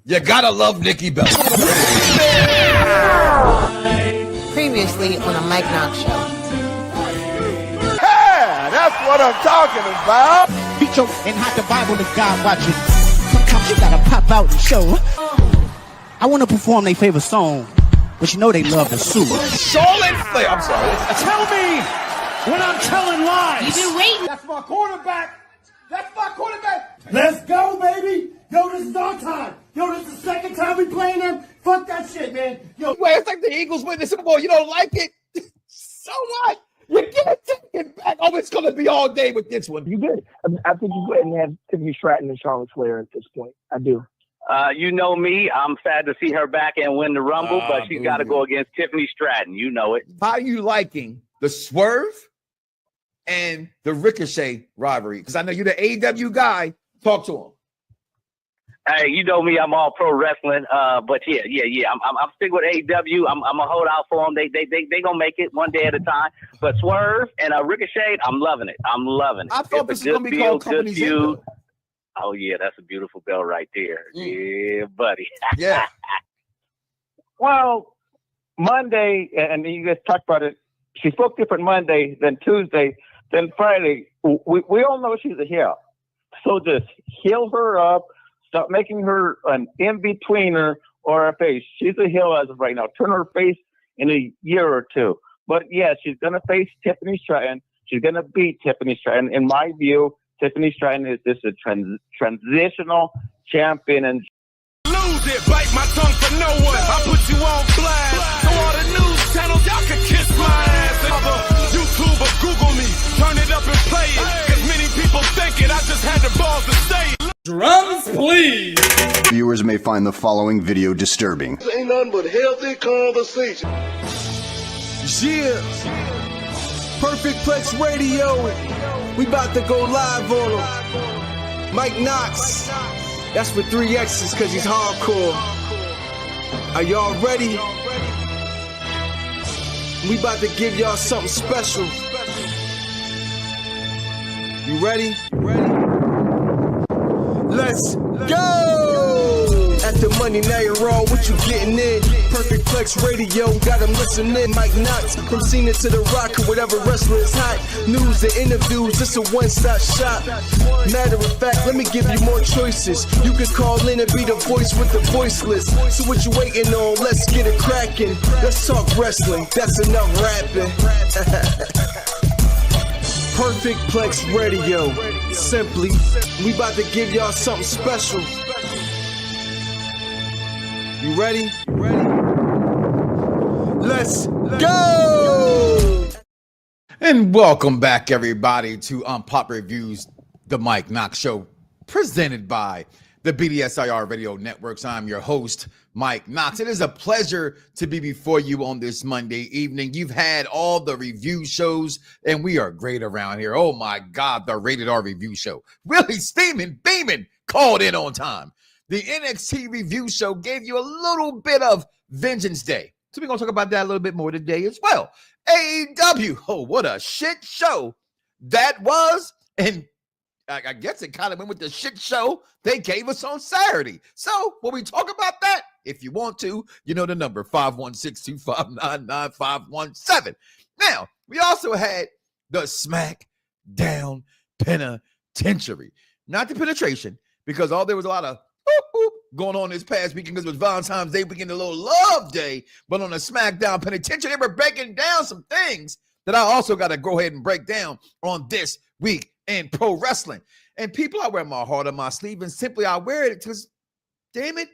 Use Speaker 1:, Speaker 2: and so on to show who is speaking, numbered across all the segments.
Speaker 1: You gotta love Nikki Bella.
Speaker 2: Previously on a Mike Knoxxx Show.
Speaker 3: Yeah, that's what I'm talking about.
Speaker 4: Preacher and hide the Bible if God watching. Sometimes you gotta pop out and show. I want to perform their favorite song, but you know they love the sue.
Speaker 1: Charlotte Flair. I'm sorry.
Speaker 4: Tell me when I'm telling lies.
Speaker 2: You've been waiting.
Speaker 3: That's my quarterback. That's my quarterback.
Speaker 4: Let's go, baby. Yo, this is our time. Yo, this is the second time we playing them. Fuck that shit, man. Yo,
Speaker 1: Wait, it's like the Eagles win the Super Bowl. You don't like it? So what? You can't take it back. Oh, it's going to be all day with this one.
Speaker 5: You good. I think you go ahead and have Tiffany Stratton and Charlotte Flair at this point. I do.
Speaker 6: You know me. I'm sad to see her back and win the Rumble, but she's got to go against Tiffany Stratton. You know it.
Speaker 1: How are you liking the Swerve and the Ricochet rivalry? Because I know you're the AEW guy. Talk to him.
Speaker 6: Hey, you know me. I'm all pro wrestling. But yeah. I'm sticking with AEW. I'm gonna hold out for them. They gonna make it one day at a time. But Swerve and Ricochet, I'm loving it. I'm loving it.
Speaker 1: I thought this was gonna be called Companies Inc.
Speaker 6: Oh yeah, that's a beautiful bell right there. Yeah, buddy.
Speaker 1: Yeah.
Speaker 5: Well, Monday, and you guys talked about it. She spoke different Monday than Tuesday, then Friday. We all know she's a heel. So just heal her up. Stop making her an in-betweener or a face. She's a heel as of right now. Turn her face in a year or two. But yeah, she's going to face Tiffany Stratton. She's going to beat Tiffany Stratton. In my view, Tiffany Stratton is just a transitional champion. And
Speaker 3: Lose it, bite my tongue for no one. I put you on blast. So all the news channels, y'all can kiss my ass. Other YouTube or Google me. Turn it up and play it. Cause many people think it. I just had the balls to say it.
Speaker 1: Drums, please.
Speaker 7: Viewers may find the following video disturbing.
Speaker 8: Ain't nothing but healthy conversation.
Speaker 9: Yeah. Perfect Plex Radio. We about to go live on him. Mike Knoxxx. That's with 3 X's because he's hardcore. Are y'all ready? We about to give y'all something special. You ready? Let's go! At the money, now you're raw, what you getting in? Perfect Plex Radio, got them listening. Mike Knoxxx, from Cena to The Rock, or whatever wrestler is hot. News and interviews, it's a one-stop shop. Matter of fact, let me give you more choices. You can call in and be the voice with the voiceless. So what you waiting on? Let's get it cracking. Let's talk wrestling, that's enough rapping. Perfect Plex Radio. Simply, we about to give y'all something special. You ready? Let's go!
Speaker 1: And welcome back, everybody, to Pop Reviews, the Mike Knoxxx Show, presented by the BDSIR Radio Networks. I'm your host, Mike Knoxxx. It is a pleasure to be before you on this Monday evening. You've had all the review shows, and we are great around here. Oh, my God, the Rated R review show. Really steaming, beaming, called in on time. The NXT review show gave you a little bit of Vengeance Day. So we're going to talk about that a little bit more today as well. AEW, oh, what a shit show that was. And I guess it kind of went with the shit show they gave us on Saturday. So when we talk about that, if you want to, you know the number, 516-259-9517. Now, we also had the SmackDown Penitentiary. Not the penetration, because there was a lot of going on this past weekend because it was Valentine's Day weekend, a little love day. But on the SmackDown Penitentiary, they were breaking down some things that I also got to go ahead and break down on this week in pro wrestling. And people, I wear my heart on my sleeve, and simply I wear it because, damn it,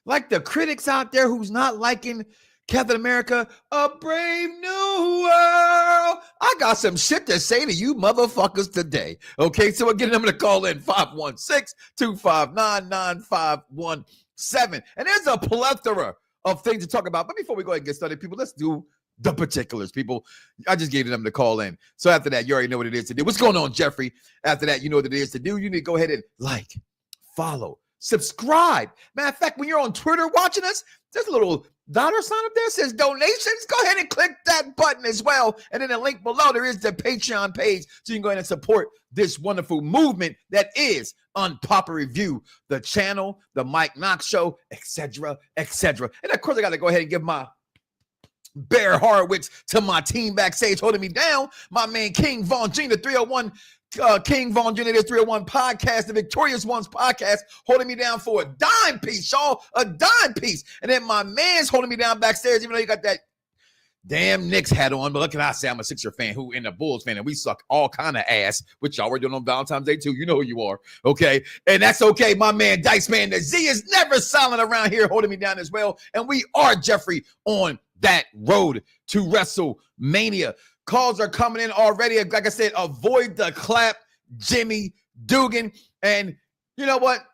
Speaker 1: like the critics out there who's not liking Captain America, A Brave New World. I got some shit to say to you motherfuckers today. Okay, so again, I'm going to call in 516-259-9517. And there's a plethora of things to talk about. But before we go ahead and get started, people, let's do the particulars, people. I just gave them to call in. So after that, you already know what it is to do. What's going on, Jeffrey? After that, you know what it is to do. You need to go ahead and like, follow, subscribe. Matter of fact, when you're on Twitter watching us, there's a little dollar sign up there says donations. Go ahead and click that button as well. And in the link below, there is the Patreon page. So you can go ahead and support this wonderful movement that is Unpopular Review, the channel, the Mike Knoxxx Show, etc., etc. And of course, I got to go ahead and give my Bear Horowitz to my team backstage holding me down. My man King Von Jr., 301 King Von Jr., 301 podcast, the Victorious Ones podcast, holding me down for a dime piece, y'all, a dime piece. And then my man's holding me down backstage, even though you got that damn Knicks hat on. But look at I say I'm a Sixer fan who and a Bulls fan, and we suck all kind of ass, which y'all were doing on Valentine's Day too. You know who you are, okay? And that's okay. My man Dice Man, the Z is never silent around here, holding me down as well. And we are Jeffrey on that road to WrestleMania. Calls are coming in already. Like I said, avoid the clap, Jimmy Dugan. And you know what?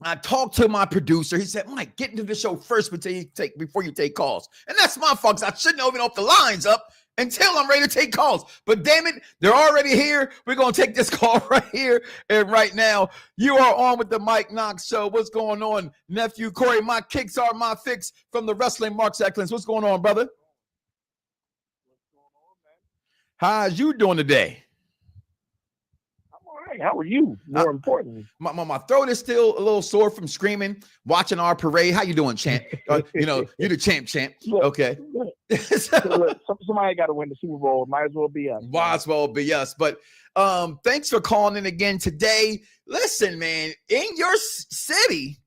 Speaker 1: I talked to my producer. He said, Mike, get into the show first before you take calls. And that's my fault. I shouldn't open up the lines up until I'm ready to take calls. But damn it, they're already here. We're going to take this call right here and right now. You are on with the Mike Knoxxx Show. What's going on, nephew Corey? My kicks are my fix from the Wrestling Marks Excellence. What's going on, brother? How's you doing today?
Speaker 10: I'm all right. How are you? More importantly,
Speaker 1: my throat is still a little sore from screaming, watching our parade. How you doing, champ? You know, you're the champ.
Speaker 10: Look,
Speaker 1: okay.
Speaker 10: Look, somebody got to win the Super Bowl. Might as well be us.
Speaker 1: Might as well be us. But thanks for calling in again today. Listen, man, in your city,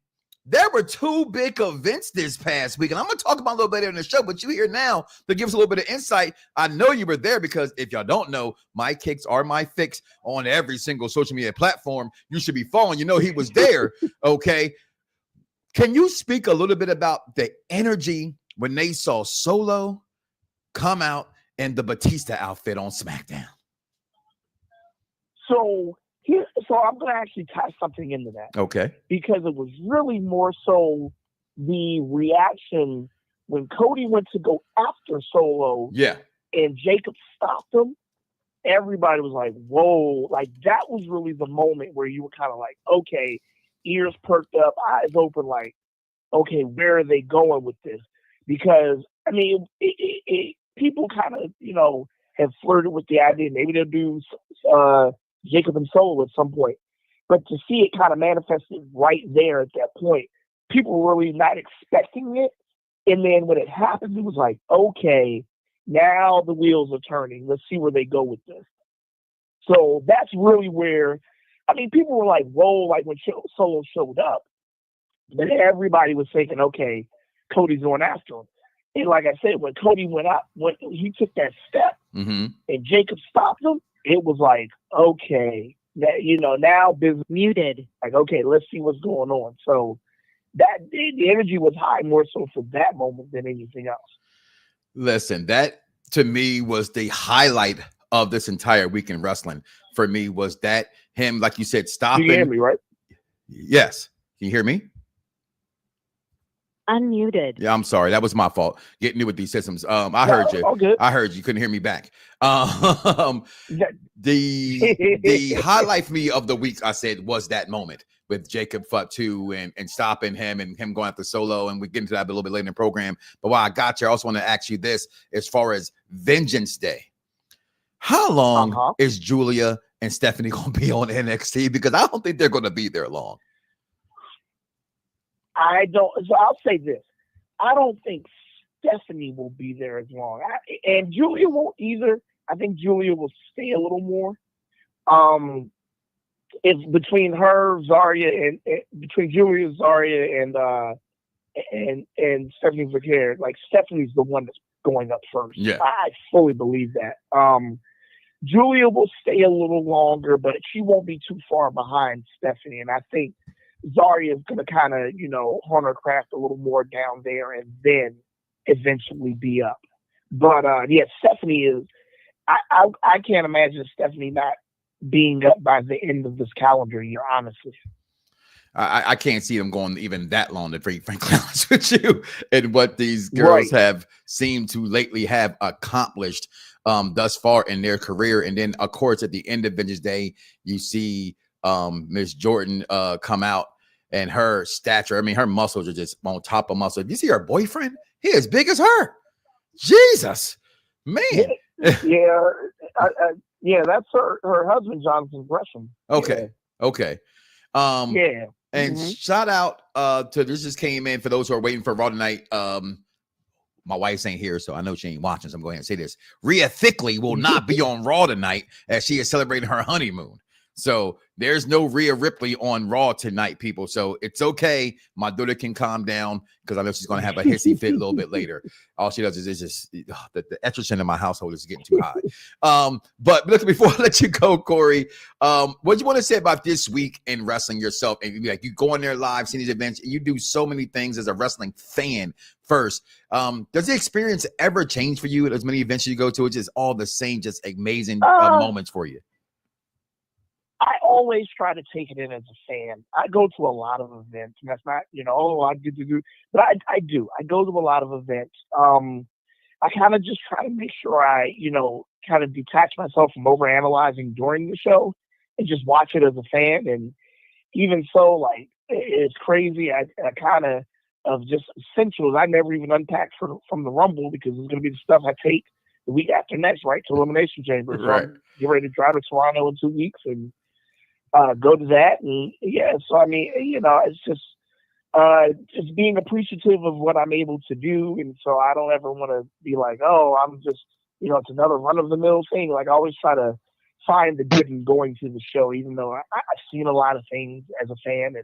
Speaker 1: there were two big events this past week, and I'm going to talk about a little bit in the show, but you here now to give us a little bit of insight. I know you were there because if y'all don't know, my kicks are my fix on every single social media platform. You should be following. You know he was there, okay? Can you speak a little bit about the energy when they saw Solo come out in the Batista outfit on SmackDown?
Speaker 10: So I'm going to actually tie something into that.
Speaker 1: Okay.
Speaker 10: Because it was really more so the reaction when Cody went to go after Solo.
Speaker 1: Yeah.
Speaker 10: And Jacob stopped him. Everybody was like, whoa. Like, that was really the moment where you were kind of like, okay, ears perked up, eyes open, like, okay, where are they going with this? Because, I mean, people kind of, you know, have flirted with the idea maybe they'll do Jacob and Solo at some point. But to see it kind of manifested right there at that point, people were really not expecting it. And then when it happened, it was like, okay, now the wheels are turning. Let's see where they go with this. So that's really where, I mean, people were like, whoa, like when Solo showed up. But everybody was thinking, okay, Cody's going after him. And like I said, when Cody went up, when he took that step and Jacob stopped him, it was like, okay, that, you know, now business
Speaker 2: Muted.
Speaker 10: like, okay, let's see what's going on. So that the energy was high more so for that moment than anything else.
Speaker 1: Listen, that to me was the highlight of this entire week in wrestling. For me, was that him, like you said, stopping.
Speaker 10: You hear me, right?
Speaker 1: Yes. Can you hear me?
Speaker 2: Unmuted.
Speaker 1: Yeah, I'm sorry. That was my fault. Getting new with these systems. I heard you.
Speaker 10: All good.
Speaker 1: I heard you. Couldn't hear me back. The highlight for me of the week, I said, was that moment with Jacob Fatu and stopping him and him going after Solo. And we get into that a little bit later in the program. But while I got you, I also want to ask you this as far as Vengeance Day. How long is Julia and Stephanie going to be on NXT? Because I don't think they're going to be there long.
Speaker 10: So I'll say this. I don't think Stephanie will be there as long. And Julia won't either. I think Julia will stay a little more. It's between her, Zarya, and between Julia, Zarya, and Stephanie Vaquer. Like, Stephanie's the one that's going up first.
Speaker 1: Yeah.
Speaker 10: I fully believe that. Julia will stay a little longer, but she won't be too far behind Stephanie. And I think Zarya is going to kind of, you know, hone her craft a little more down there and then eventually be up. But, yeah, Stephanie is – I can't imagine Stephanie not being up by the end of this calendar year, honestly.
Speaker 1: I can't see them going even that long, to be frankly honest with you, and what these girls have seemed to lately have accomplished thus far in their career. And then, of course, at the end of Vengeance Day, you see Miss Jordan come out and her stature. I mean, her muscles are just on top of muscle. If you see her boyfriend, He as big as her. Jesus, man.
Speaker 10: Yeah, that's her husband, Jonathan Gresham.
Speaker 1: Okay.
Speaker 10: Yeah.
Speaker 1: And shout out to this just came in for those who are waiting for Raw tonight. My wife's ain't here, so I know she ain't watching, so I'm going to say this. Rhea Thickley will not be on Raw tonight as she is celebrating her honeymoon. So there's no Rhea Ripley on Raw tonight, people. So it's okay. My daughter can calm down because I know she's going to have a hissy fit a little bit later. All she does is just the estrogen in my household is getting too high. But look, before I let you go, Corey, what do you want to say about this week in wrestling yourself? And like you go on there live, see these events, and you do so many things as a wrestling fan first. Does the experience ever change for you at as many events you go to? It's just all the same, just amazing moments for you.
Speaker 10: I always try to take it in as a fan. I go to a lot of events, and that's not, I do, but I do. I go to a lot of events. I kind of just try to make sure I, kind of detach myself from overanalyzing during the show and just watch it as a fan. And even so, like, it's crazy. I kind of just essentials I never even unpacked from the Rumble because it's going to be the stuff I take the week after next, right, to Elimination Chamber. So I'm getting ready to drive to Toronto in 2 weeks and go to that. And so I mean, it's just being appreciative of what I'm able to do. And so I don't ever want to be like, oh, I'm just, it's another run of the mill thing. Like I always try to find the good in going to the show, even though I've seen a lot of things as a fan.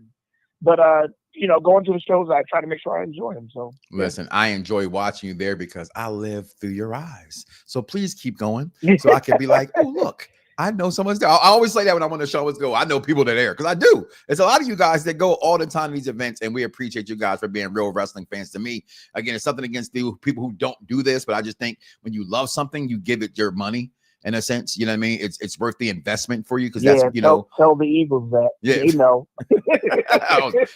Speaker 10: But going to the shows, I try to make sure I enjoy them. So
Speaker 1: listen, I enjoy watching you there because I live through your eyes. So please keep going so I can be like, oh, look, I know someone's there. I always say that when I'm on the show. Let's go. I know people that are there because I do. It's a lot of you guys that go all the time to these events, and we appreciate you guys for being real wrestling fans. To me, again, it's something against the people who don't do this, but I just think when you love something, you give it your money. In a sense, you know what I mean? It's worth the investment for you because that's
Speaker 10: tell the Eagles that.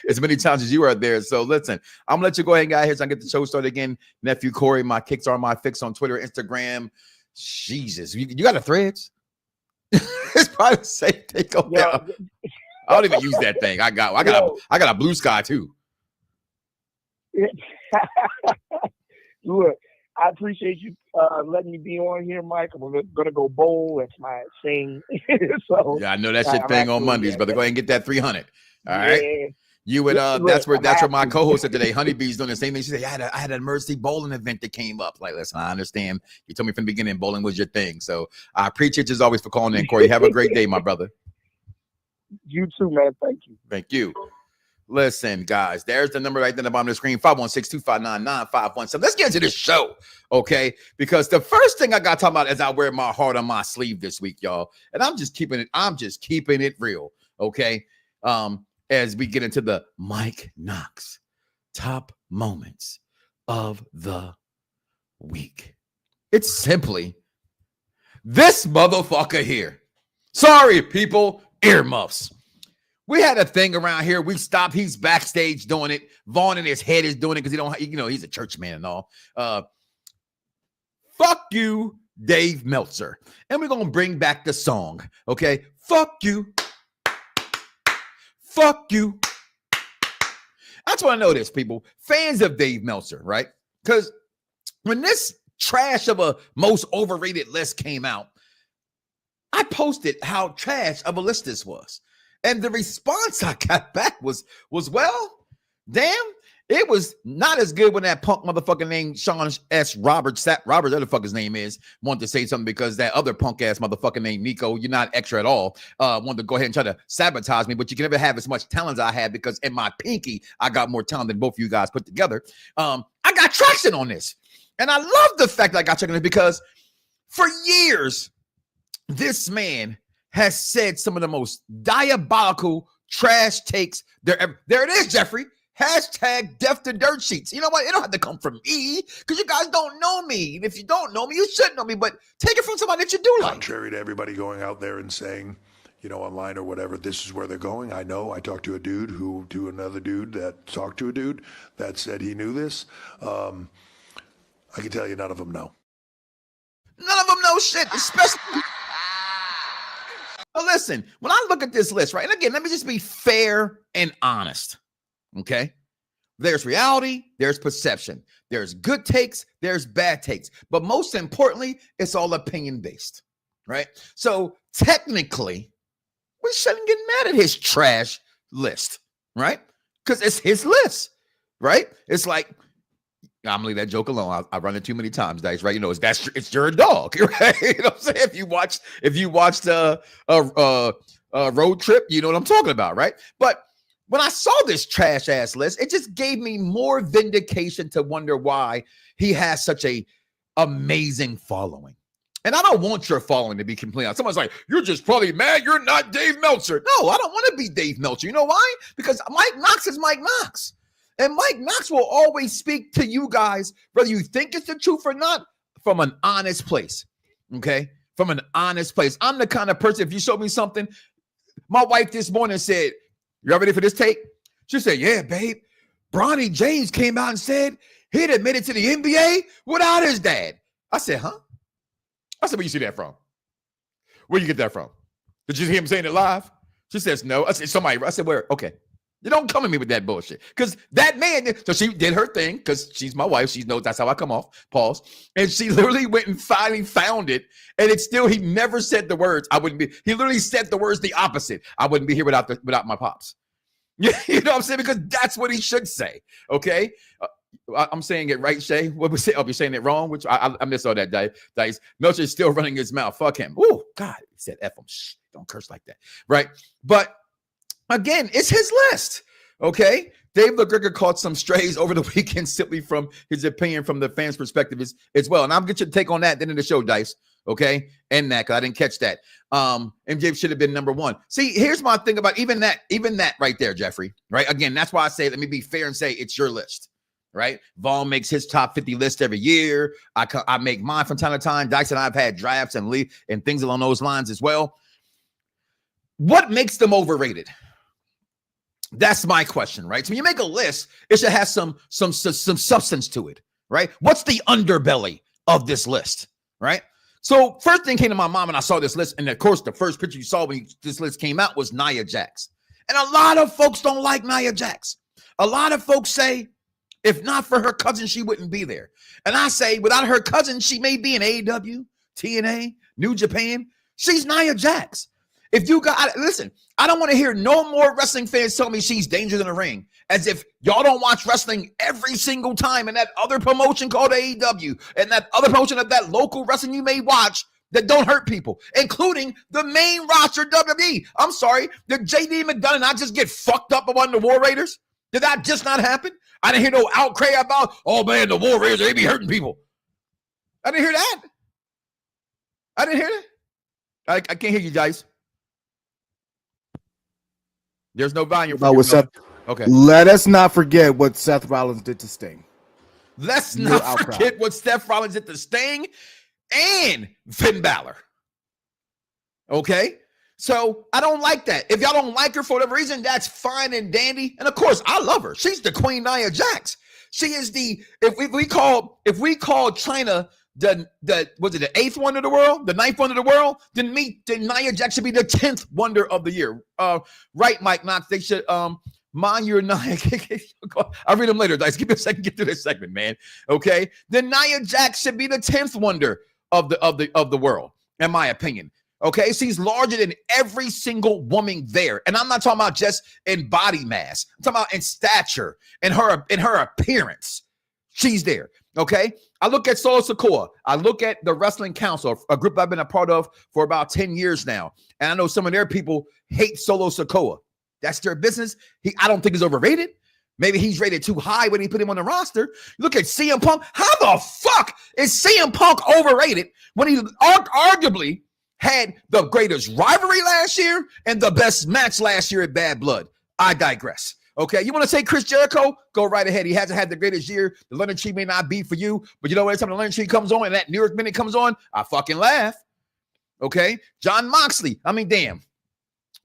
Speaker 1: As many times as you are there. So listen, I'm gonna let you go ahead and get out here so I can get the show started again. Nephew Corey, my kicks are my fix on Twitter, Instagram. Jesus, you got a Threads? It's probably the same thing. I don't even use that thing. I got a Blue Sky too.
Speaker 10: Look, I appreciate you letting me be on here, Mike. We're gonna go bowl. That's my thing. So
Speaker 1: yeah, I know that's your thing on Mondays, brother. Go ahead and get that 300. All right. You and that's where my co-host said today. Honeybee's doing the same thing. She said, yeah, I had an emergency bowling event that came up. Like, listen, I understand. You told me from the beginning bowling was your thing. So I appreciate you as always for calling in, Corey. Have a great day, my brother.
Speaker 10: You too, man. Thank you.
Speaker 1: Thank you. Listen, guys, there's the number right there at the bottom of the screen, 516-259-9517. Let's get into this show, okay? Because the first thing I got to talk about is I wear my heart on my sleeve this week, y'all. And I'm just keeping it real, okay? As we get into the Mike Knoxxx top moments of the week. It's simply this motherfucker here. Sorry, people, earmuffs. We had a thing around here. We stopped. He's backstage doing it. Vaughn in his head is doing it because he don't, he's a church man and all. Fuck you, Dave Meltzer. And we're going to bring back the song, okay? Fuck you. Fuck you. I just want to know this, people. Fans of Dave Meltzer, right? Because when this trash of a most overrated list came out, I posted how trash of a list this was. And the response I got back was well, damn, it was not as good when that punk motherfucker named Sean S. Roberts, whatever the fuck his name is, wanted to say something because that other punk ass motherfucker named Nico, you're not extra at all, wanted to go ahead and try to sabotage me, but you can never have as much talent as I had because in my pinky, I got more talent than both of you guys put together. I got traction on this. And I love the fact that I got traction on it because for years, this man has said some of the most diabolical trash takes there ever. There it is, Jeffrey. Hashtag death to dirt sheets. You know what? It don't have to come from me because you guys don't know me. If you don't know me, you should know me, but take it from somebody that you do like.
Speaker 11: Contrary to everybody going out there and saying, online or whatever, this is where they're going. I know. I talked to a dude to another dude that talked to a dude that said he knew this. I can tell you none of them know.
Speaker 1: None of them know shit, especially... But listen, when I look at this list, right, and again, let me just be fair and honest, okay? There's reality, there's perception. There's good takes, there's bad takes. But most importantly, it's all opinion-based, right? So technically, we shouldn't get mad at his trash list, right? Because it's his list, right? It's like, I'm gonna leave that joke alone. I run it too many times, Dice, right? You know, it's your dog, right? You know what I'm saying? If you watched Road Trip, you know what I'm talking about, right? But when I saw this trash ass list, it just gave me more vindication to wonder why he has such a amazing following. And I don't want your following to be completely honest. Someone's like, you're just probably mad you're not Dave Meltzer. No, I don't want to be Dave Meltzer. You know why? Because Mike Knoxxx is Mike Knoxxx. And Mike Knoxxx will always speak to you guys, whether you think it's the truth or not, from an honest place. Okay? From an honest place. I'm the kind of person, if you show me something, my wife this morning said, you ready for this take? She said, yeah, babe. Bronny James came out and said he'd admitted to the NBA without his dad. I said, huh? I said, where you see that from? Where you get that from? Did you hear him saying it live? She says, no. I said, somebody. I said, where? Okay. You don't come at me with that bullshit. Because that man, so she did her thing because she's my wife. She knows that's how I come off. Pause. And she literally went and finally found it. And it's still, he never said the words. He literally said the words the opposite. I wouldn't be here without my pops. You know what I'm saying? Because that's what he should say. Okay. I'm saying it right, Shay. What was it? Oh, you're saying it wrong, which I missed all that, Dice. Meltzer is still running his mouth. Fuck him. Oh, God. He said F him. Shh, don't curse like that. Right. But again, it's his list. Okay. Dave McGregor caught some strays over the weekend simply from his opinion from the fans' perspective as well. And I'll get your take on that at the end of the show, Dice. Okay. And that, because I didn't catch that. MJ should have been number one. See, here's my thing about even that right there, Jeffrey. Right. Again, that's why I say, let me be fair and say it's your list. Right. Vaughn makes his top 50 list every year. I make mine from time to time. Dice and I have had drafts and things along those lines as well. What makes them overrated? That's my question, right? So when you make a list, it should have some substance to it, right? What's the underbelly of this list, right? So first thing came to my mind when I saw this list, and of course the first picture you saw when this list came out was Nia Jax. And a lot of folks don't like Nia Jax. A lot of folks say, if not for her cousin, she wouldn't be there. And I say, without her cousin, she may be in AEW, TNA, New Japan. She's Nia Jax. If you got, listen, I don't want to hear no more wrestling fans tell me she's dangerous in the ring, as if y'all don't watch wrestling every single time in that other promotion called AEW and that other promotion of that local wrestling you may watch that don't hurt people, including the main roster WWE. I'm sorry, did JD McDonough not just get fucked up by one of the War Raiders? Did that just not happen? I didn't hear no outcry about, oh man, the War Raiders, they be hurting people. I didn't hear that. I didn't hear that. I can't hear you, guys. There's no volume.
Speaker 12: Okay. Let us not forget what Seth Rollins did to Sting.
Speaker 1: Let's not forget what Seth Rollins did to Sting and Finn Balor. Okay? So I don't like that. If y'all don't like her for whatever reason, that's fine and dandy. And of course, I love her. She's the Queen Nia Jax. She is the, if we call China the eighth wonder of the world, the ninth wonder of the world, then Nia Jax should be the 10th wonder of the year. Right, Mike Knoxxx. They should mind your Nia. I'll read them later, guys. Give me a second to get through this segment, man. Okay. Then Nia Jax should be the 10th wonder of the world, in my opinion. Okay, she's larger than every single woman there. And I'm not talking about just in body mass. I'm talking about in stature and her appearance. She's there. Okay, I look at Solo Sikoa. I look at the Wrestling Council, a group I've been a part of for about 10 years now. And I know some of their people hate Solo Sikoa. That's their business. I don't think he's overrated. Maybe he's rated too high when he put him on the roster. Look at CM Punk. How the fuck is CM Punk overrated when he arguably had the greatest rivalry last year and the best match last year at Bad Blood? I digress. Okay, you want to say Chris Jericho? Go right ahead. He hasn't had the greatest year. The London Tree may not be for you, but you know what? Every time the London Tree comes on and that New York Minute comes on, I fucking laugh. Okay, John Moxley. I mean, damn.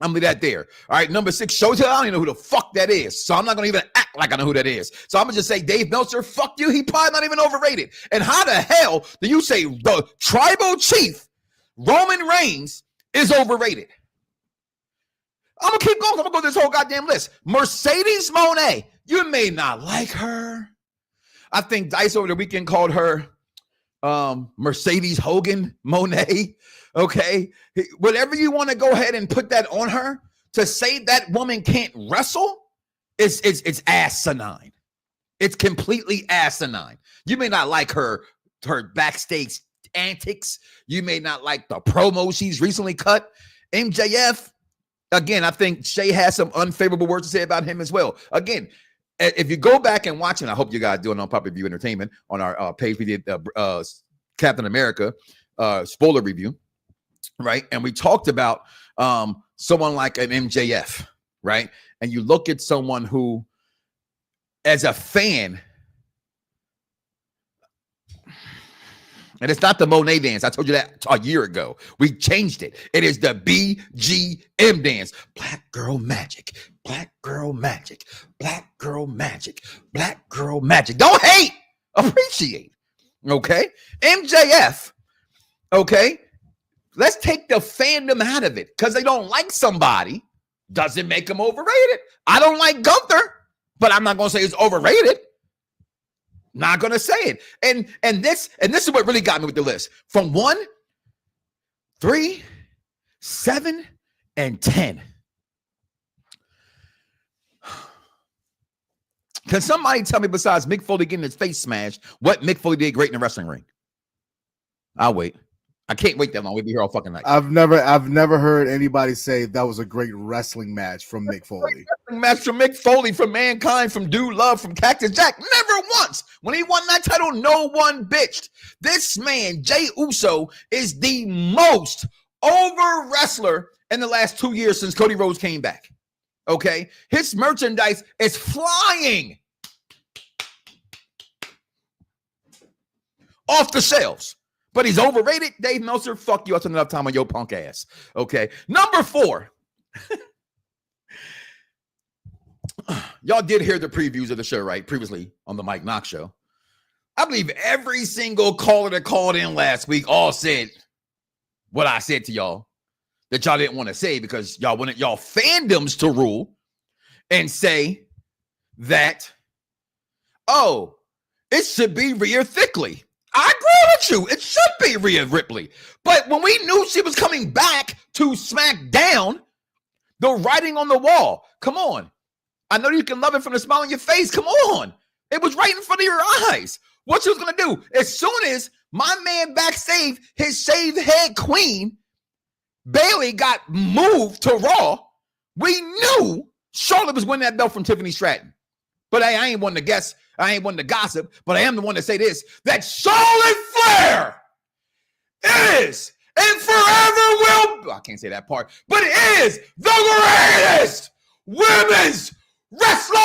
Speaker 1: I'm leave that there. All right, number 6, Showtime. I don't even know who the fuck that is, so I'm not going to even act like I know who that is. So I'm going to just say Dave Meltzer, fuck you. He probably not even overrated. And how the hell do you say the tribal chief, Roman Reigns, is overrated? I'm going to keep going. I'm going to go through this whole goddamn list. Mercedes Moné. You may not like her. I think Dice over the weekend called her Mercedes Hogan Monet. Okay. Whatever you want to go ahead and put that on her to say that woman can't wrestle, it's asinine. It's completely asinine. You may not like her backstage antics. You may not like the promo she's recently cut. MJF, again, I think Shay has some unfavorable words to say about him as well. Again, if you go back and watch, and I hope you guys do it on Puppet View Entertainment on our page, we did Captain America spoiler review, right? And we talked about someone like an MJF, right? And you look at someone who, as a fan, and it's not the Monet dance. I told you that a year ago. We changed it. It is the BGM dance. Black girl magic. Black girl magic. Black girl magic. Black girl magic. Don't hate. Appreciate. Okay? MJF. Okay? Let's take the fandom out of it. Because they don't like somebody doesn't make them overrated. I don't like Gunther, but I'm not going to say it's overrated. Not gonna say it. And this is what really got me with the list. From 1, 3, 7, and 10. Can somebody tell me, besides Mick Foley getting his face smashed, what Mick Foley did great in the wrestling ring? I'll wait. I can't wait that long. We'll be here all fucking night.
Speaker 12: I've never heard anybody say that was a great wrestling match from Mick Foley.
Speaker 1: Match from Mick Foley, from Mankind, from Dude Love, from Cactus Jack. Never once. When he won that title, no one bitched. This man, Jey Uso, is the most over wrestler in the last 2 years since Cody Rhodes came back. Okay? His merchandise is flying off the shelves. But he's overrated. Dave Meltzer, fuck you. I spent enough time on your punk ass. Okay. Number 4. Y'all did hear the previews of the show, right? Previously on the Mike Knoxxx Show. I believe every single caller that called in last week all said what I said to y'all that y'all didn't want to say because y'all wanted y'all fandoms to rule and say that, oh, it should be Rhea Ripley. I agree with you. It should be Rhea Ripley. But when we knew she was coming back to SmackDown, the writing on the wall. Come on. I know you can love it from the smile on your face. Come on. It was right in front of your eyes. What she was going to do. As soon as my man backstage, his shaved head queen, Bayley, got moved to Raw, we knew Charlotte was winning that belt from Tiffany Stratton. But I ain't one to guess. I ain't one to gossip, but I am the one to say this, that Charlotte Flair is and forever will, I can't say that part, but is the greatest women's wrestler.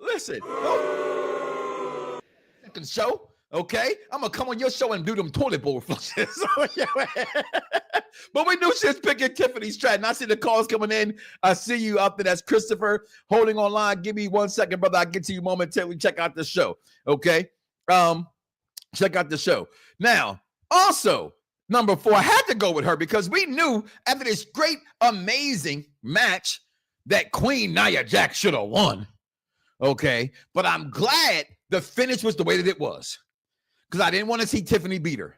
Speaker 1: Listen, second show. Okay, I'm gonna come on your show and do them toilet bowl flushes. But we knew she was picking Tiffany Stratton. I see the calls coming in. I see you out there. That's Christopher holding online. Give me 1 second, brother. I'll get to you momentarily. Check out the show. Okay. Check out the show. Now, also, number 4, I had to go with her because we knew after this great, amazing match that Queen Nia Jax should have won. Okay. But I'm glad the finish was the way that it was. Because I didn't want to see Tiffany beat her.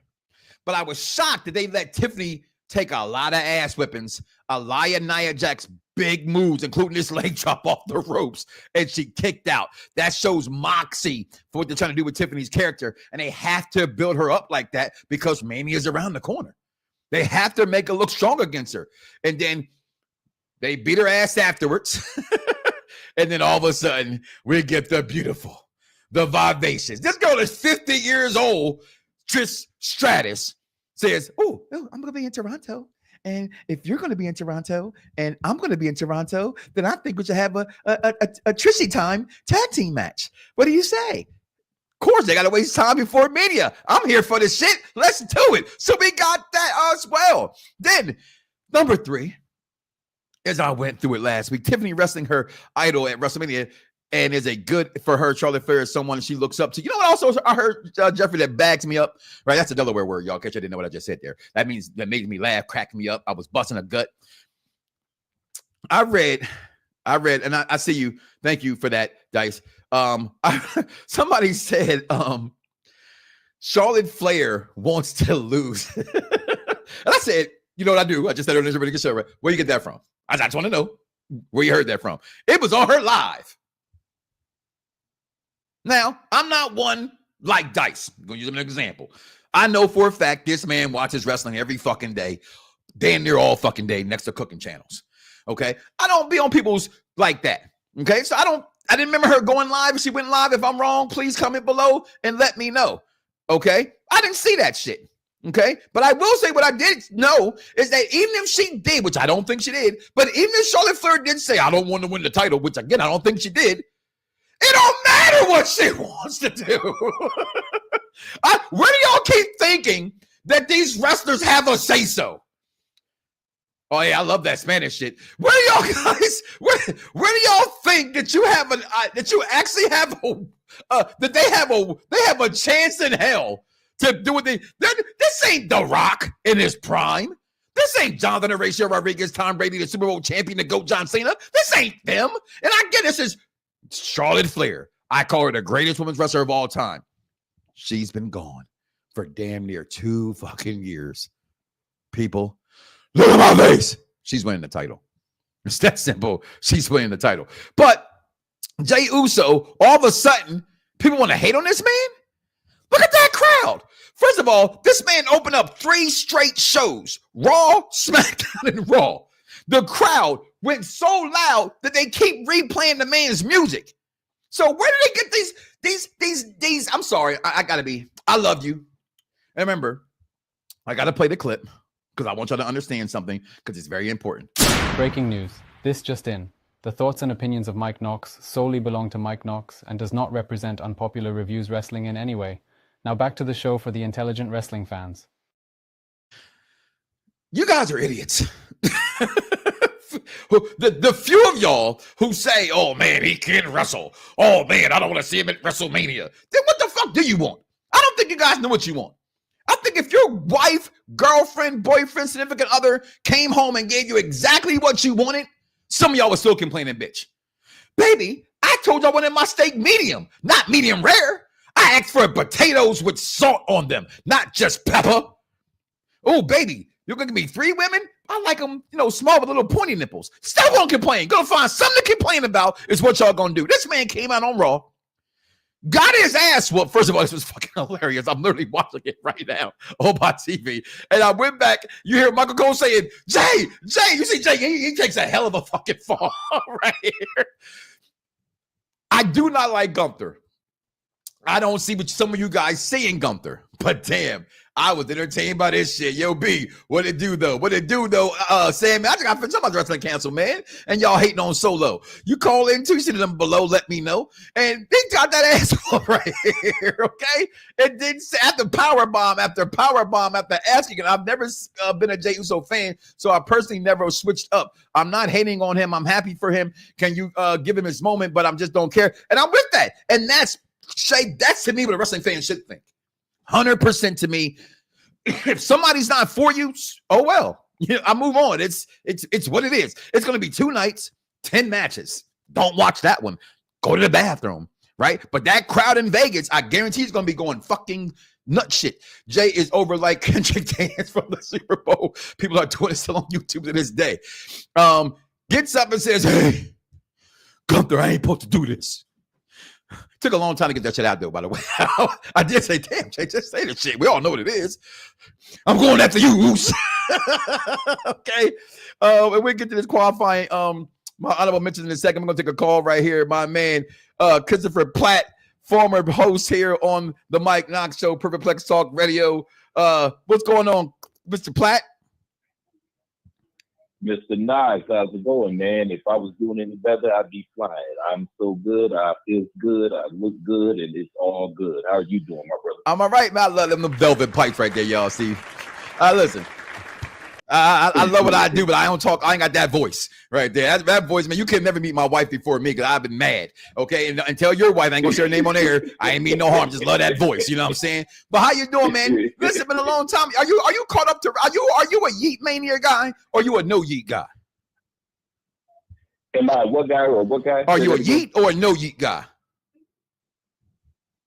Speaker 1: But I was shocked that they let Tiffany take a lot of ass whippings, a lot of Nia Jax big moves, including this leg drop off the ropes, and she kicked out. That shows moxie for what they're trying to do with Tiffany's character. And they have to build her up like that because Mania is around the corner. They have to make her look strong against her. And then they beat her ass afterwards. And then all of a sudden, we get the beautiful, the vivacious. This girl is 50 years old. Trish Stratus says, oh, I'm going to be in Toronto. And if you're going to be in Toronto and I'm going to be in Toronto, then I think we should have a Trishy time tag team match. What do you say? Of course, they got to waste time before Mania. I'm here for this shit. Let's do it. So we got that as well. Then, number 3, as I went through it last week, Tiffany wrestling her idol at WrestleMania and is a good for her. Charlotte Flair is someone she looks up to. You know what? Also, I heard Jeffrey that bags me up. Right, that's a Delaware word, y'all. Catch I didn't know what I just said there. That means that made me laugh, cracked me up. I was busting a gut. I read, and I see you. Thank you for that, Dice. Somebody said Charlotte Flair wants to lose, and I said, you know what I do? I just said it on this really show. Right? Where you get that from? I just want to know where you heard that from. It was on her live. Now, I'm not one like Dice. I'm going to use an example. I know for a fact this man watches wrestling every fucking day, damn near all fucking day, next to cooking channels. Okay? I don't be on people's like that. Okay? So I didn't remember her going live. If she went live, if I'm wrong, please comment below and let me know. Okay? I didn't see that shit. Okay? But I will say what I did know is that even if she did, which I don't think she did, but even if Charlotte Flair did say, I don't want to win the title, which again, I don't think she did, it don't matter what she wants to do. Where do y'all keep thinking that these wrestlers have a say-so? Oh yeah, I love that Spanish shit. Where do y'all guys? Where do y'all think that you have that you actually have that they have a chance in hell to do what they? This ain't The Rock in his prime. This ain't Jonathan Horatio Rodriguez, Tom Brady, the Super Bowl champion, the GOAT John Cena. This ain't them. And I get this is Charlotte Flair. I call her the greatest women's wrestler of all time. She's been gone for damn near 2 fucking years. People, look at my face. She's winning the title. It's that simple. She's winning the title. But Jey Uso, all of a sudden, people want to hate on this man? Look at that crowd. First of all, this man opened up 3 straight shows. Raw, SmackDown, and Raw. The crowd went so loud that they keep replaying the man's music. So where did they get these? I'm sorry. I love you. And remember, I got to play the clip because I want y'all to understand something because it's very important.
Speaker 13: Breaking news. This just in. The thoughts and opinions of Mike Knoxxx solely belong to Mike Knoxxx and does not represent Unpopular Reviews Wrestling in any way. Now back to the show for the intelligent wrestling fans.
Speaker 1: You guys are idiots. The few of y'all who say, oh man, he can wrestle. Oh man, I don't want to see him at WrestleMania. Then what the fuck do you want? I don't think you guys know what you want. I think if your wife, girlfriend, boyfriend, significant other came home and gave you exactly what you wanted, some of y'all were still complaining, bitch. Baby, I told you I wanted my steak medium, not medium rare. I asked for potatoes with salt on them, not just pepper. Oh, baby, you're going to give me 3 women? I like them, small with little pointy nipples. Still won't complain. Go find something to complain about is what y'all going to do. This man came out on Raw, got his ass whooped. First of all, this was fucking hilarious. I'm literally watching it right now on my TV. And I went back. You hear Michael Cole saying, Jey, you see Jey, he takes a hell of a fucking fall right here. I do not like Gunther. I don't see what some of you guys see in Gunther, but damn, I was entertained by this shit. Yo, B, what it do though? Sam, I got somebody's wrestling canceled, man. And y'all hating on Solo. You call in too, you see them below, let me know. And they got that ass right here, okay? And then after power bomb after asking, and I've never been a Jey Uso fan, so I personally never switched up. I'm not hating on him. I'm happy for him. Can you give him his moment? But I just don't care. And I'm with that. And that's to me what a wrestling fan should think. 100% to me. If somebody's not for you, oh well. I move on. It's what it is. It's going to be 2 nights, 10 matches. Don't watch that one. Go to the bathroom, right? But that crowd in Vegas, I guarantee it's going to be going fucking nut shit. Jey is over like Kendrick Dance from the Super Bowl. People are doing it still on YouTube to this day. Gets up and says, hey, Gunther, I ain't supposed to do this. Took a long time to get that shit out there, by the way. I did say, damn, Jey, just say the shit. We all know what it is. I'm going after you, Oos. Okay. And we'll get to this qualifying. My honorable mention in a second. I'm going to take a call right here. My man, Christopher Platt, former host here on the Mike Knoxxx Show, Perfect Plex Talk Radio. What's going on, Mr. Platt?
Speaker 14: Mr. Knoxxx, how's it going, man? If I was doing any better, I'd be flying. I'm so good. I feel good. I look good, and it's all good. How are you doing, my brother?
Speaker 1: I'm all right, man. I love them velvet pipes right there, y'all. See, listen. I love what I do, but I don't talk. I ain't got that voice right there. That voice, man. You can never meet my wife before me because I've been mad. Okay, and tell your wife I ain't gonna share her name on air. I ain't mean no harm. Just love that voice. You know what I'm saying? But how you doing, man? Listen, it's been a long time. Are you caught up to? Are you a Yeet Mania guy or you a no Yeet guy?
Speaker 14: Am I what guy or what guy?
Speaker 1: Are you a Yeet or a no Yeet guy?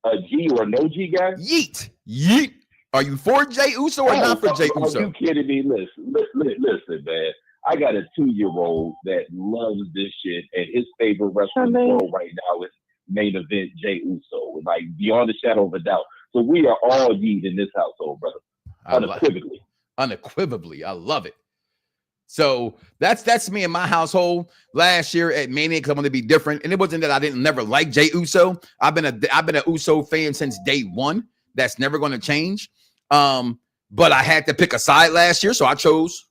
Speaker 14: A G or no G guy?
Speaker 1: Yeet. Are you for Jey Uso or not for Jey Uso?
Speaker 14: Are you kidding me? Listen, man. I got a 2-year-old that loves this shit, and his favorite wrestler in the world right now is main event Jey Uso, like beyond a shadow of a doubt. So we are all Yeet in this household, brother.
Speaker 1: Unequivocally, I love it. So that's me in my household. Last year at Mania, because I wanted to be different, and it wasn't that I didn't never like Jey Uso. I've been a Uso fan since day one. That's never going to change. But I had to pick a side last year, so I chose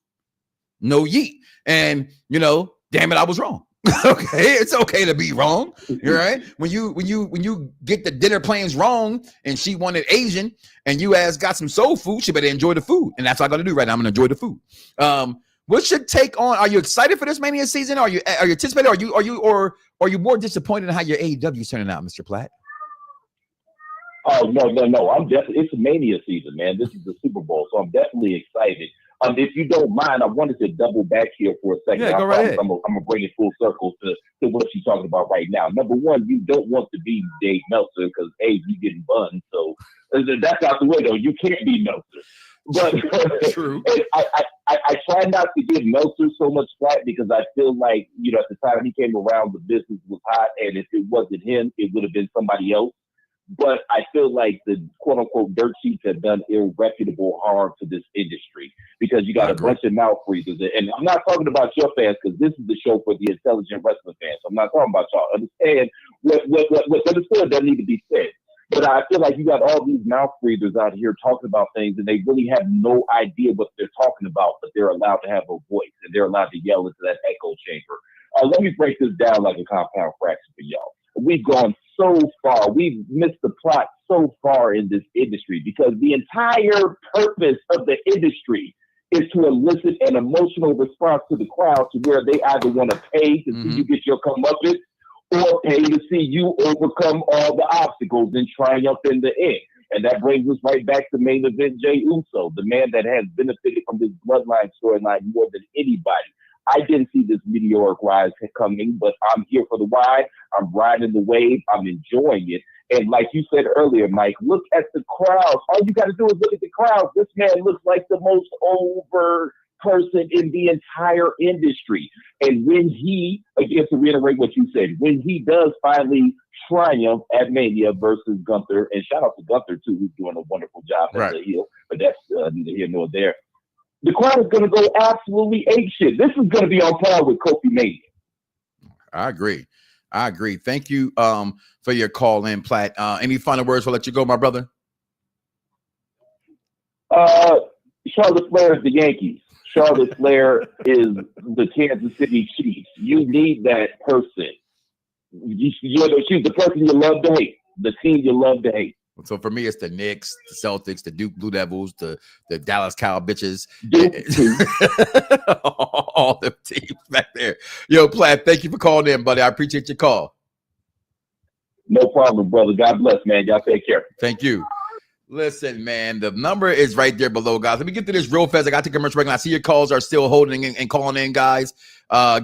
Speaker 1: no Yeet. And damn it, I was wrong. Okay, it's okay to be wrong. You're right. When you get the dinner plans wrong, and she wanted Asian, and you got some soul food, she better enjoy the food, and that's what I'm gonna do right now. I'm gonna enjoy the food. What's your take on? Are you excited for this Mania season? Are you anticipating? Are you more disappointed in how your AEW is turning out, Mr. Platt?
Speaker 14: Oh, no. I'm definitely, it's a Mania season, man. This is the Super Bowl, so I'm definitely excited. If you don't mind, I wanted to double back here for a second.
Speaker 1: Yeah, go right ahead.
Speaker 14: I'm gonna bring it full circle to what she's talking about right now. Number one, you don't want to be Dave Meltzer because you getting bunned, so that's out the window. You can't be Meltzer. But
Speaker 1: true.
Speaker 14: I try not to give Meltzer so much slack because I feel like at the time he came around, the business was hot, and if it wasn't him, it would have been somebody else. But I feel like the quote-unquote dirt sheets have done irreputable harm to this industry because you got a bunch of mouth breathers. And I'm not talking about your fans because this is the show for the intelligent wrestling fans. I'm not talking about y'all. Understand what's understood doesn't need to be said. But I feel like you got all these mouth breathers out here talking about things and they really have no idea what they're talking about, but they're allowed to have a voice and they're allowed to yell into that echo chamber. Let me break this down like a compound fraction for y'all. We've gone so far. We've missed the plot so far in this industry because the entire purpose of the industry is to elicit an emotional response to the crowd to where they either want to pay to see you get your comeuppance or pay to see you overcome all the obstacles and triumph in the end. And that brings us right back to main event Jey Uso, the man that has benefited from this Bloodline storyline more than anybody. I didn't see this meteoric rise coming, but I'm here for the ride. I'm riding the wave. I'm enjoying it. And like you said earlier, Mike, look at the crowds. All you got to do is look at the crowds. This man looks like the most over person in the entire industry. And when he, again, to reiterate what you said, when he does finally triumph at Mania versus Gunther, and shout out to Gunther, too, who's doing a wonderful job as a heel, but that's neither here nor there. The crowd is going to go absolutely apeshit. This is going to be on par with Kofi Mania.
Speaker 1: I agree. Thank you for your call in, Platt. Any final words before I let you go, my brother?
Speaker 14: Charlotte Flair is the Yankees. Charlotte Flair is the Kansas City Chiefs. You need that person. She's the person you love to hate, the team you love to hate.
Speaker 1: So for me, it's the Knicks, the Celtics, the Duke Blue Devils, the Dallas Cow bitches. All the teams back there. Yo, Platt, thank you for calling in, buddy. I appreciate your call.
Speaker 14: No problem, brother. God bless, man. Y'all take care.
Speaker 1: Thank you. Listen, man, the number is right there below, guys. Let me get to this real fast. I got to take a commercial break, and I see your calls are still holding and calling in, guys.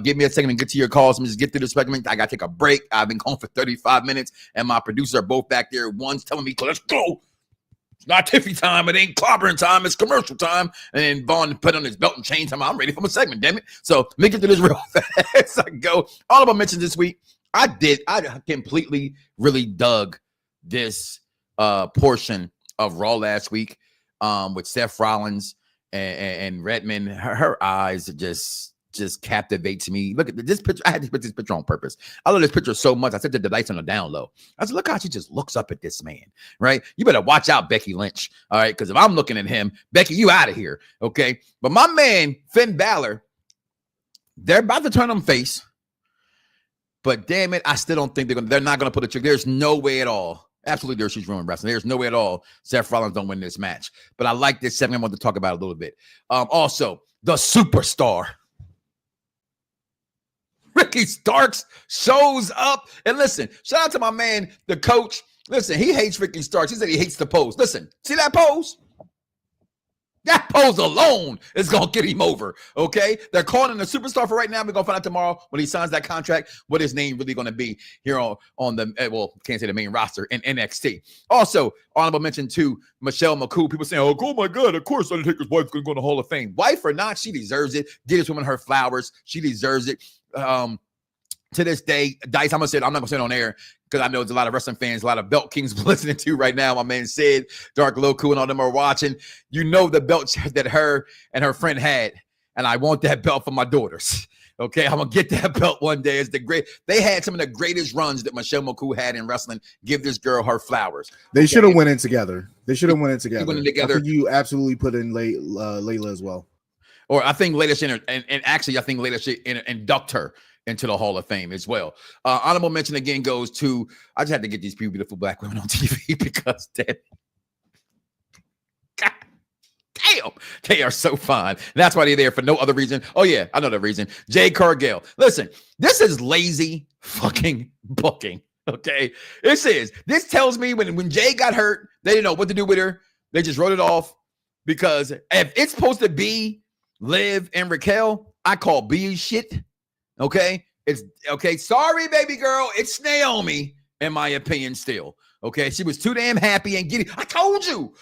Speaker 1: Give me a second to get to your calls. Let me just get through this segment. I got to take a break. I've been calling for 35 minutes, and my producers are both back there. One's telling me, let's go. It's not Tiffany time. It ain't clobbering time. It's commercial time. And then Vaughn put on his belt and chain time. I'm ready for my segment, damn it. So let me get to this real fast. I go. All of my mentions this week, I completely really dug this portion of Raw last week with Seth Rollins and Redmond. Her eyes just captivates me. Look at this picture. I had to put this picture on purpose. I love this picture so much. I set the device on the down low. I said, look how she just looks up at this man, right? You better watch out, Becky Lynch. All right. Because if I'm looking at him, Becky, you out of here. Okay. But my man, Finn Balor, they're about to turn him face. But damn it, I still don't think they're not going to put a trick. There's no way at all. Absolutely, there's she's ruined wrestling. There's no way at all Seth Rollins don't win this match. But I like this segment. I want to talk about it a little bit. Also, the superstar. Ricky Starks shows up. And listen, shout out to my man, the coach. Listen, he hates Ricky Starks. He said he hates the pose. Listen, see that pose? That pose alone is going to get him over, okay? They're calling him the superstar for right now. We're going to find out tomorrow when he signs that contract what his name really going to be here on the, well, can't say the main roster in NXT. Also, honorable mention to Michelle McCool. People saying, oh my God, of course Undertaker's wife's going to go to the Hall of Fame. Wife or not, she deserves it. Give this woman her flowers. She deserves it. To this day, Dice, I'm not gonna say it on air because I know there's a lot of wrestling fans, a lot of belt kings listening to right now. My man Sid, Dark Loku, and all them are watching. You know the belt that her and her friend had, and I want that belt for my daughters. Okay, I'm gonna get that belt one day. It's the great. They had some of the greatest runs that Michelle McCool had in wrestling. Give this girl her flowers.
Speaker 12: They should have went in together. They should have went in together.
Speaker 1: Went in together.
Speaker 12: I think you absolutely put in Layla as well.
Speaker 1: Or I think Layla should, and actually I think Layla should induct her into the Hall of Fame as well. Honorable mention again goes to, I just had to get these beautiful black women on TV because God damn, they are so fine. And that's why they're there for no other reason. Oh yeah, I know the reason. Jade Cargill. Listen, this is lazy fucking booking. Okay, this tells me when Jay got hurt, they didn't know what to do with her. They just wrote it off because if it's supposed to be Liv and Raquel, I call B shit. Okay, it's okay. Sorry, baby girl. It's Naomi, in my opinion, still. Okay, she was too damn happy and giddy. I told you.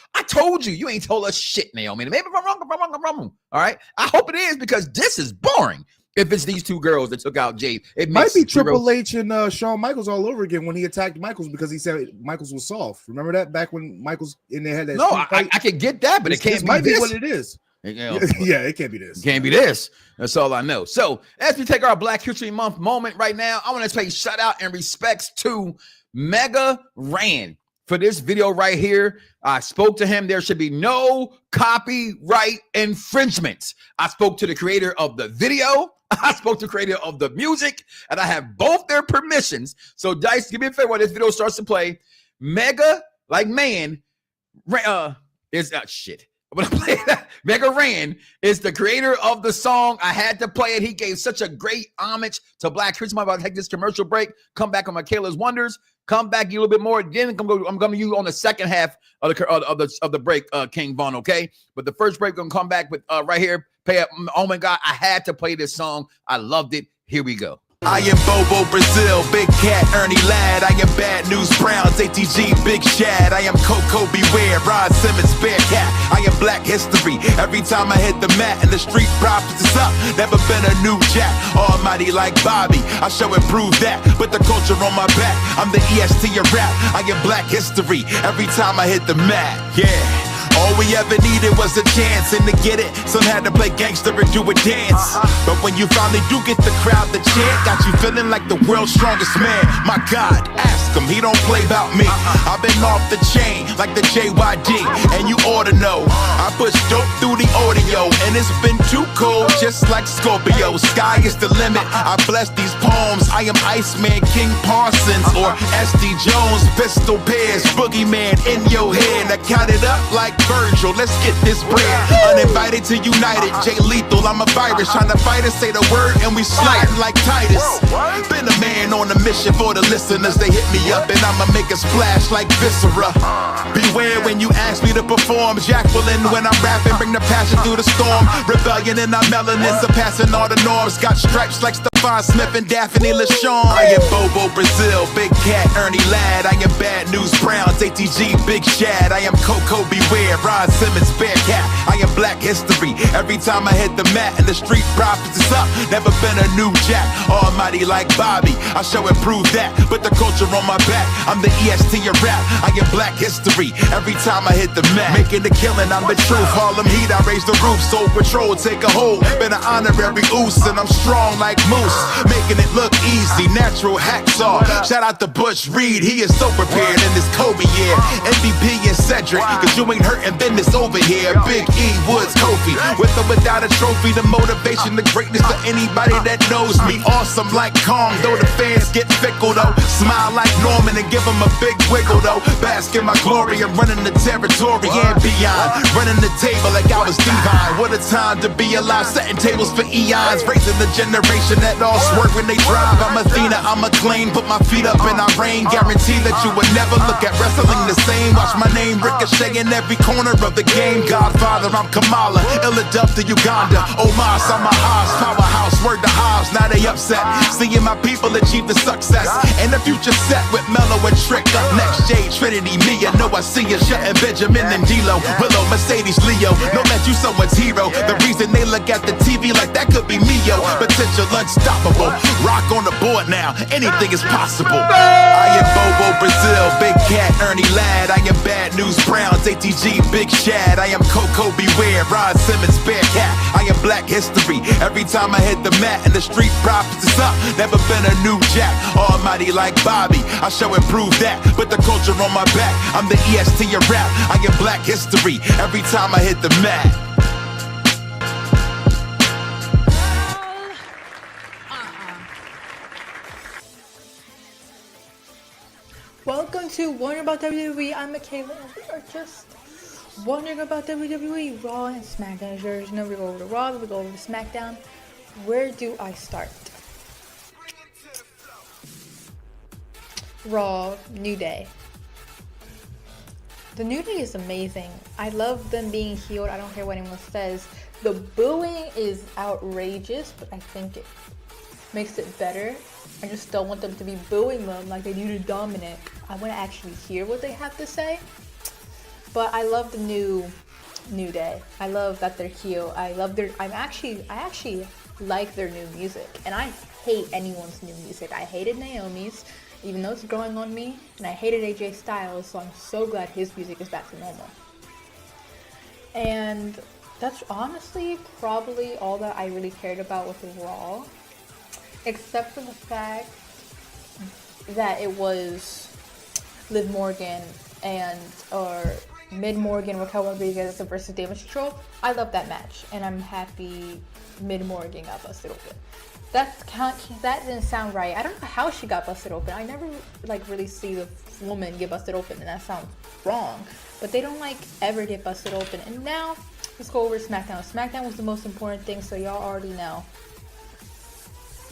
Speaker 1: You ain't told us shit, Naomi. Maybe I'm wrong. All right. I hope it is because this is boring. If it's these two girls that took out Jade, it
Speaker 12: might be Triple H and Shawn Michaels all over again when he attacked Michaels because he said Michaels was soft. Remember that back when Michaels in there had that?
Speaker 1: No, I could get that, but it can't be
Speaker 12: might
Speaker 1: this.
Speaker 12: Be what it is. Yeah, it can't be this.
Speaker 1: Can't be this. That's all I know. So as we take our Black History Month moment right now, I want to pay shout out and respects to Mega Ran for this video right here. I spoke to him. There should be no copyright infringements. I spoke to the creator of the video. I spoke to the creator of the music, and I have both their permissions. So Dice, give me a favor when this video starts to play. Mega, like man, is shit. I'm gonna play that. Mega Ran is the creator of the song. I had to play it. He gave such a great homage to Black History Month. I'm about to take this commercial break. Come back on Michaela's Wonders. Come back a little bit more. Then I'm going to use on the second half of the break, King Von. Okay, but the first break gonna come back with right here. Pay up. Oh my God, I had to play this song. I loved it. Here we go.
Speaker 3: I am Bobo Brazil, Big Cat, Ernie Ladd. I am Bad News Browns, ATG, Big Shad. I am Coco Beware, Rod Simmons, Bear Cat. I am Black History. Every time I hit the mat and the street profits is up, never been a new jack. Almighty like Bobby, I show and prove that. Put the culture on my back. I'm the EST of rap. I am Black History. Every time I hit the mat, yeah. All we ever needed was a chance, and to get it, some had to play gangster and do a dance. But when you finally do get the crowd to chant, got you feeling like the world's strongest man. My God, ask him, he don't play about me. I've been off the chain like the JYD, and you ought to know I push dope through the audio, and it's been too cold, just like Scorpio. Sky is the limit. I bless these poems. I am Iceman, King Parsons, or SD Jones. Pistol pairs, boogeyman in your head. I count it up like Virgil, let's get this bread. Uninvited to United, Jay Lethal, I'm a virus. Trying to fight us, say the word, and we sliding like Titus. Been a man on a mission for the listeners. They hit me up, and I'ma make a splash like Viscera. Beware when you ask me to perform. Jacqueline, when I'm rapping, bring the passion through the storm. Rebellion in our melanin, surpassing all the norms. Got stripes like Stephon Smith and Daphne LaShawn. I am Bobo Brazil, Big Cat, Ernie Ladd. I am Bad News Browns, ATG, Big Shad. I am Coco Beware, Rod Simmons, Bear Cat. I am Black History. Every time I hit the mat and the street profits is up, never been a new jack. Almighty like Bobby, I show and prove that. Put the culture on my back. I'm the EST of rap. I am Black History. Every time I hit the mat, making the killing, I'm the truth. Harlem Heat, I raise the roof. Soul Patrol, take a hold. Been an honorary oos, and I'm strong like Moose. Making it look easy, natural hacksaw. Shout out to Bush Reed, he is so prepared in this Kobe year. MVP and Cedric. trick. Cause you ain't hurting business over here. Big E, Woods, Kofi. With or without a trophy, the motivation, the greatness for anybody that knows me. Awesome like calm, though the fans get fickle though. Smile like Norman and give them a big wiggle though. Bask in my glory and running the territory and beyond. Running the table like I was divine. What a time to be alive, setting tables for eons. Raising the generation that all swerve when they drive. I'm Athena, I'm acclaimed. Put my feet up in our rain. Guarantee that you would never look at wrestling the same. Watch my name ricochet in every corner of the game. Godfather, I'm Kamala. Illidub to Uganda. Omas, I'm a Haas. Powerhouse, word to Hobbs. Now they upset. Seeing my people achieve the success. And the future set with Mellow and Trick. Up next, Jay, Trinity, Mia. Know I see you. Shutting Benjamin and D-Lo. Willow, Mercedes, Leo. Know that you someone's hero. The reason they look at the TV like that could be me, yo. Potential unstoppable. Rock on the board now. Anything is possible. I am Bobo Brazil, Big Cat, Ernie Ladd. I am Bad News Browns, ATG, Big Shad. I am Coco Beware, Rod Simmons, Bearcat. I am Black History. Every time I hit the mat and the street profits is up, never been a new jack. Almighty like Bobby, I shall improve that. Put the culture on my back. I'm the EST of rap. I am Black History. Every time I hit the mat.
Speaker 15: Welcome to Wondering About WWE. I'm Michaela, and we are just wondering about WWE Raw and SmackDown. As you know, we go over to Raw, we go over to SmackDown. Where do I start? Raw, New Day. The New Day is amazing. I love them being healed. I don't care what anyone says. The booing is outrageous, but I think it makes it better. I just don't want them to be booing them like they do to Dominic. I want to actually hear what they have to say. But I love the New Day. I love that they're heel. I actually like their new music, and I hate anyone's new music. I hated Naomi's, even though it's growing on me, and I hated AJ Styles. So I'm so glad his music is back to normal. And that's honestly probably all that I really cared about with the Raw. Except for the fact that it was Liv Morgan or Mid Morgan, Raquel Rodriguez versus Damage Control. I love that match, and I'm happy Mid Morgan got busted open. That didn't sound right. I don't know how she got busted open. I never really see the woman get busted open, and that sounds wrong. But they don't ever get busted open. And now let's go over to SmackDown. SmackDown was the most important thing, so y'all already know.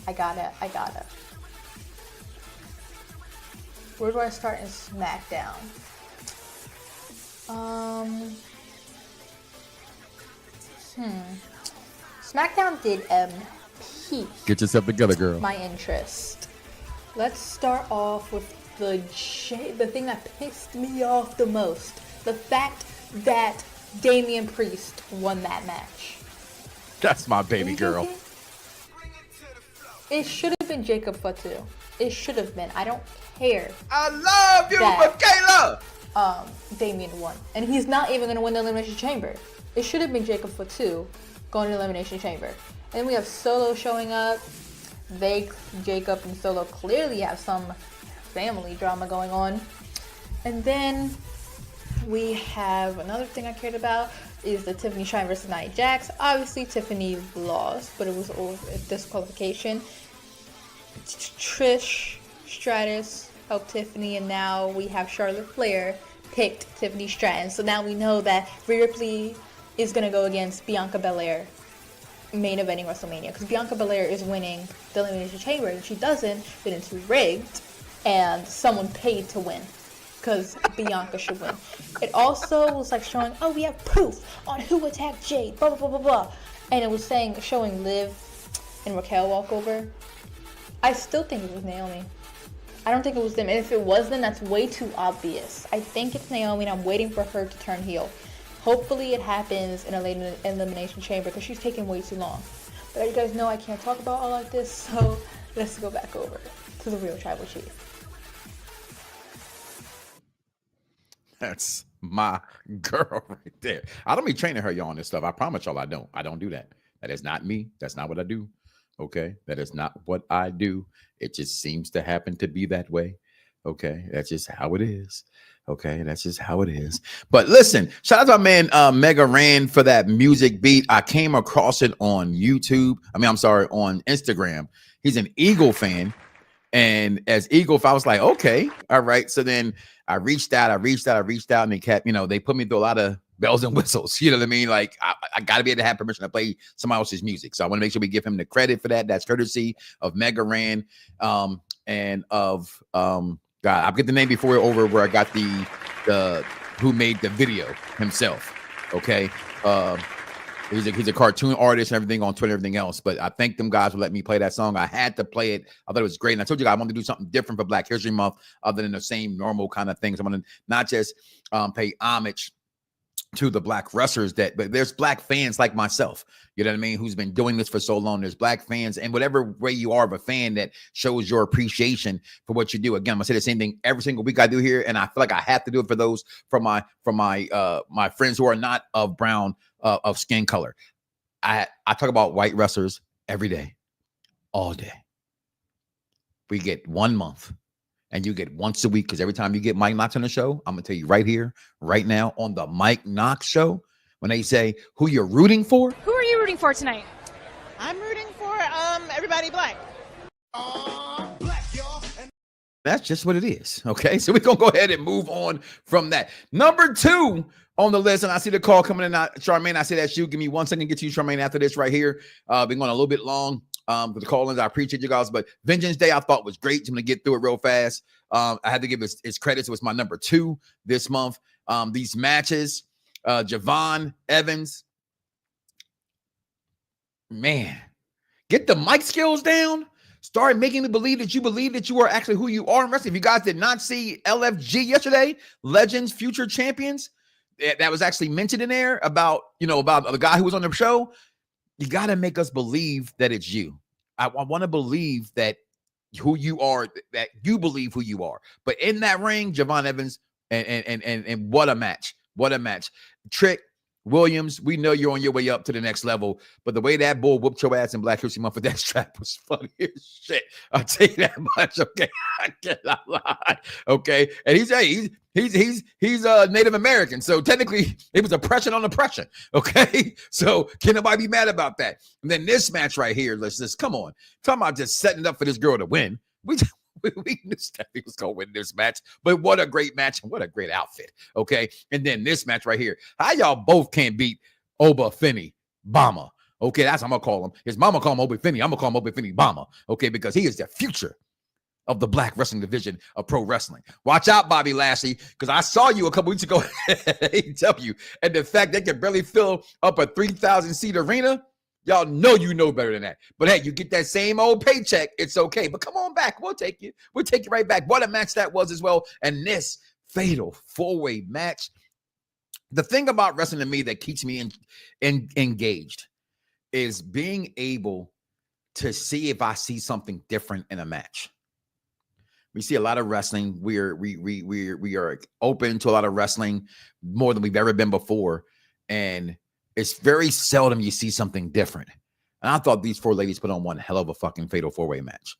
Speaker 15: I got it. Where do I start in SmackDown? SmackDown did pique.
Speaker 1: Get yourself together, girl.
Speaker 15: My interest. Let's start off with the thing that pissed me off the most. The fact that Damian Priest won that match.
Speaker 1: That's my baby girl.
Speaker 15: It should have been Jacob Fatu. It should have been. I don't care.
Speaker 1: I love you, Michaela!
Speaker 15: Damian won. And he's not even going to win the Elimination Chamber. It should have been Jacob Fatu going to the Elimination Chamber. And then we have Solo showing up. Jacob and Solo clearly have some family drama going on. And then we have another thing I cared about is the Tiffany Shrine versus Nia Jax. Obviously, Tiffany lost, but it was a disqualification. Trish Stratus helped Tiffany, and now we have Charlotte Flair picked Tiffany Stratton. So now we know that Rhea Ripley is going to go against Bianca Belair main eventing WrestleMania, because Bianca Belair is winning the Elimination Chamber. If she doesn't, then it's rigged, and someone paid to win, because Bianca should win. It also was showing, oh, we have proof on who attacked Jade, blah, blah, blah, blah, blah. And it was showing Liv and Raquel walkover. I still think it was Naomi. I don't think it was them. And if it was them, that's way too obvious. I think it's Naomi, and I'm waiting for her to turn heel. Hopefully it happens in a late Elimination Chamber, because she's taking way too long. But you guys know I can't talk about all of this, so let's go back over to the real Tribal Chief.
Speaker 1: That's my girl right there. I don't be training her, y'all, on this stuff. I promise y'all I don't. I don't do that. That is not me. That's not what I do. Okay? That is not what I do. It just seems to happen to be that way. Okay, that's just how it is. Okay, that's just how it is. But listen, shout out to my man Mega Ran for that music beat. I came across it on YouTube. On Instagram. He's an Eagle fan. And as Eagle, I was like, okay, all right. So then I reached out, and they kept, they put me through a lot of bells and whistles. You know what I mean? Like I got to be able to have permission to play somebody else's music. So I want to make sure we give him the credit for that. That's courtesy of Mega Ran and of God, I'll get the name before we're over where I got the who made the video himself. Okay. He's a cartoon artist and everything on Twitter and everything else. But I thank them guys for letting me play that song. I had to play it. I thought it was great. And I told you guys I wanted to do something different for Black History Month other than the same normal kind of things. I want to not just pay homage to the Black wrestlers but there's Black fans like myself, you know what I mean, who's been doing this for so long. There's Black fans, and whatever way you are of a fan that shows your appreciation for what you do. Again, I'm gonna say the same thing every single week I do here, and I feel like I have to do it for those from my friends who are not of brown of skin color. I talk about white wrestlers every day, all day. We get 1 month. And you get once a week, because every time you get Mike Knoxxx on the show, I'm going to tell you right here, right now on the Mike Knoxxx Show, when they say who you're rooting for.
Speaker 16: Who are you rooting for tonight?
Speaker 2: I'm rooting for everybody Black.
Speaker 1: That's just what it is. Okay, so we're going to go ahead and move on from that. Number 2 on the list, and I see the call coming in. Charmaine, I see that's you. Give me 1 second to get to you, Charmaine, after this right here. Been going a little bit long. For the call-ins, I appreciate you guys, but Vengeance Day I thought was great. I'm gonna get through it real fast. I had to give his credits. It was my number 2 this month. These matches, Javon Evans, man, get the mic skills down. Start making me believe that you are actually who you are in wrestling. If you guys did not see LFG yesterday, Legends Future Champions, that was actually mentioned in there about the guy who was on the show. You got to make us believe that it's you. I want to believe that who you are, that you believe who you are. But in that ring, Javon Evans, and what a match. What a match. Trick Williams, we know you're on your way up to the next level, but the way that bull whooped your ass in Black History Month for that strap was funny as shit. I'll tell you that much. Okay, I cannot lie. Okay, and he's Native American, so technically it was oppression on oppression. Okay, so can nobody be mad about that? And then this match right here, let's just come on, talking about just setting up for this girl to win. We knew Stephanie was going to win this match, but what a great match and what a great outfit. Okay. And then this match right here. How y'all both can't beat Oba Finney Bama. Okay. That's what I'm going to call him. His mama call him Oba Finney. I'm going to call him Oba Finney Bama. Okay. Because he is the future of the Black wrestling division of pro wrestling. Watch out, Bobby Lashley, because I saw you a couple weeks ago at AEW, and the fact they can barely fill up a 3,000 seat arena. Y'all know you know better than that. But hey, you get that same old paycheck, it's okay. But come on back. We'll take you. We'll take you right back. What a match that was as well. And this fatal 4-way match. The thing about wrestling to me that keeps me engaged is being able to see if I see something different in a match. We see a lot of wrestling. We are open to a lot of wrestling more than we've ever been before. And it's very seldom you see something different. And I thought these 4 ladies put on one hell of a fucking fatal 4-way match.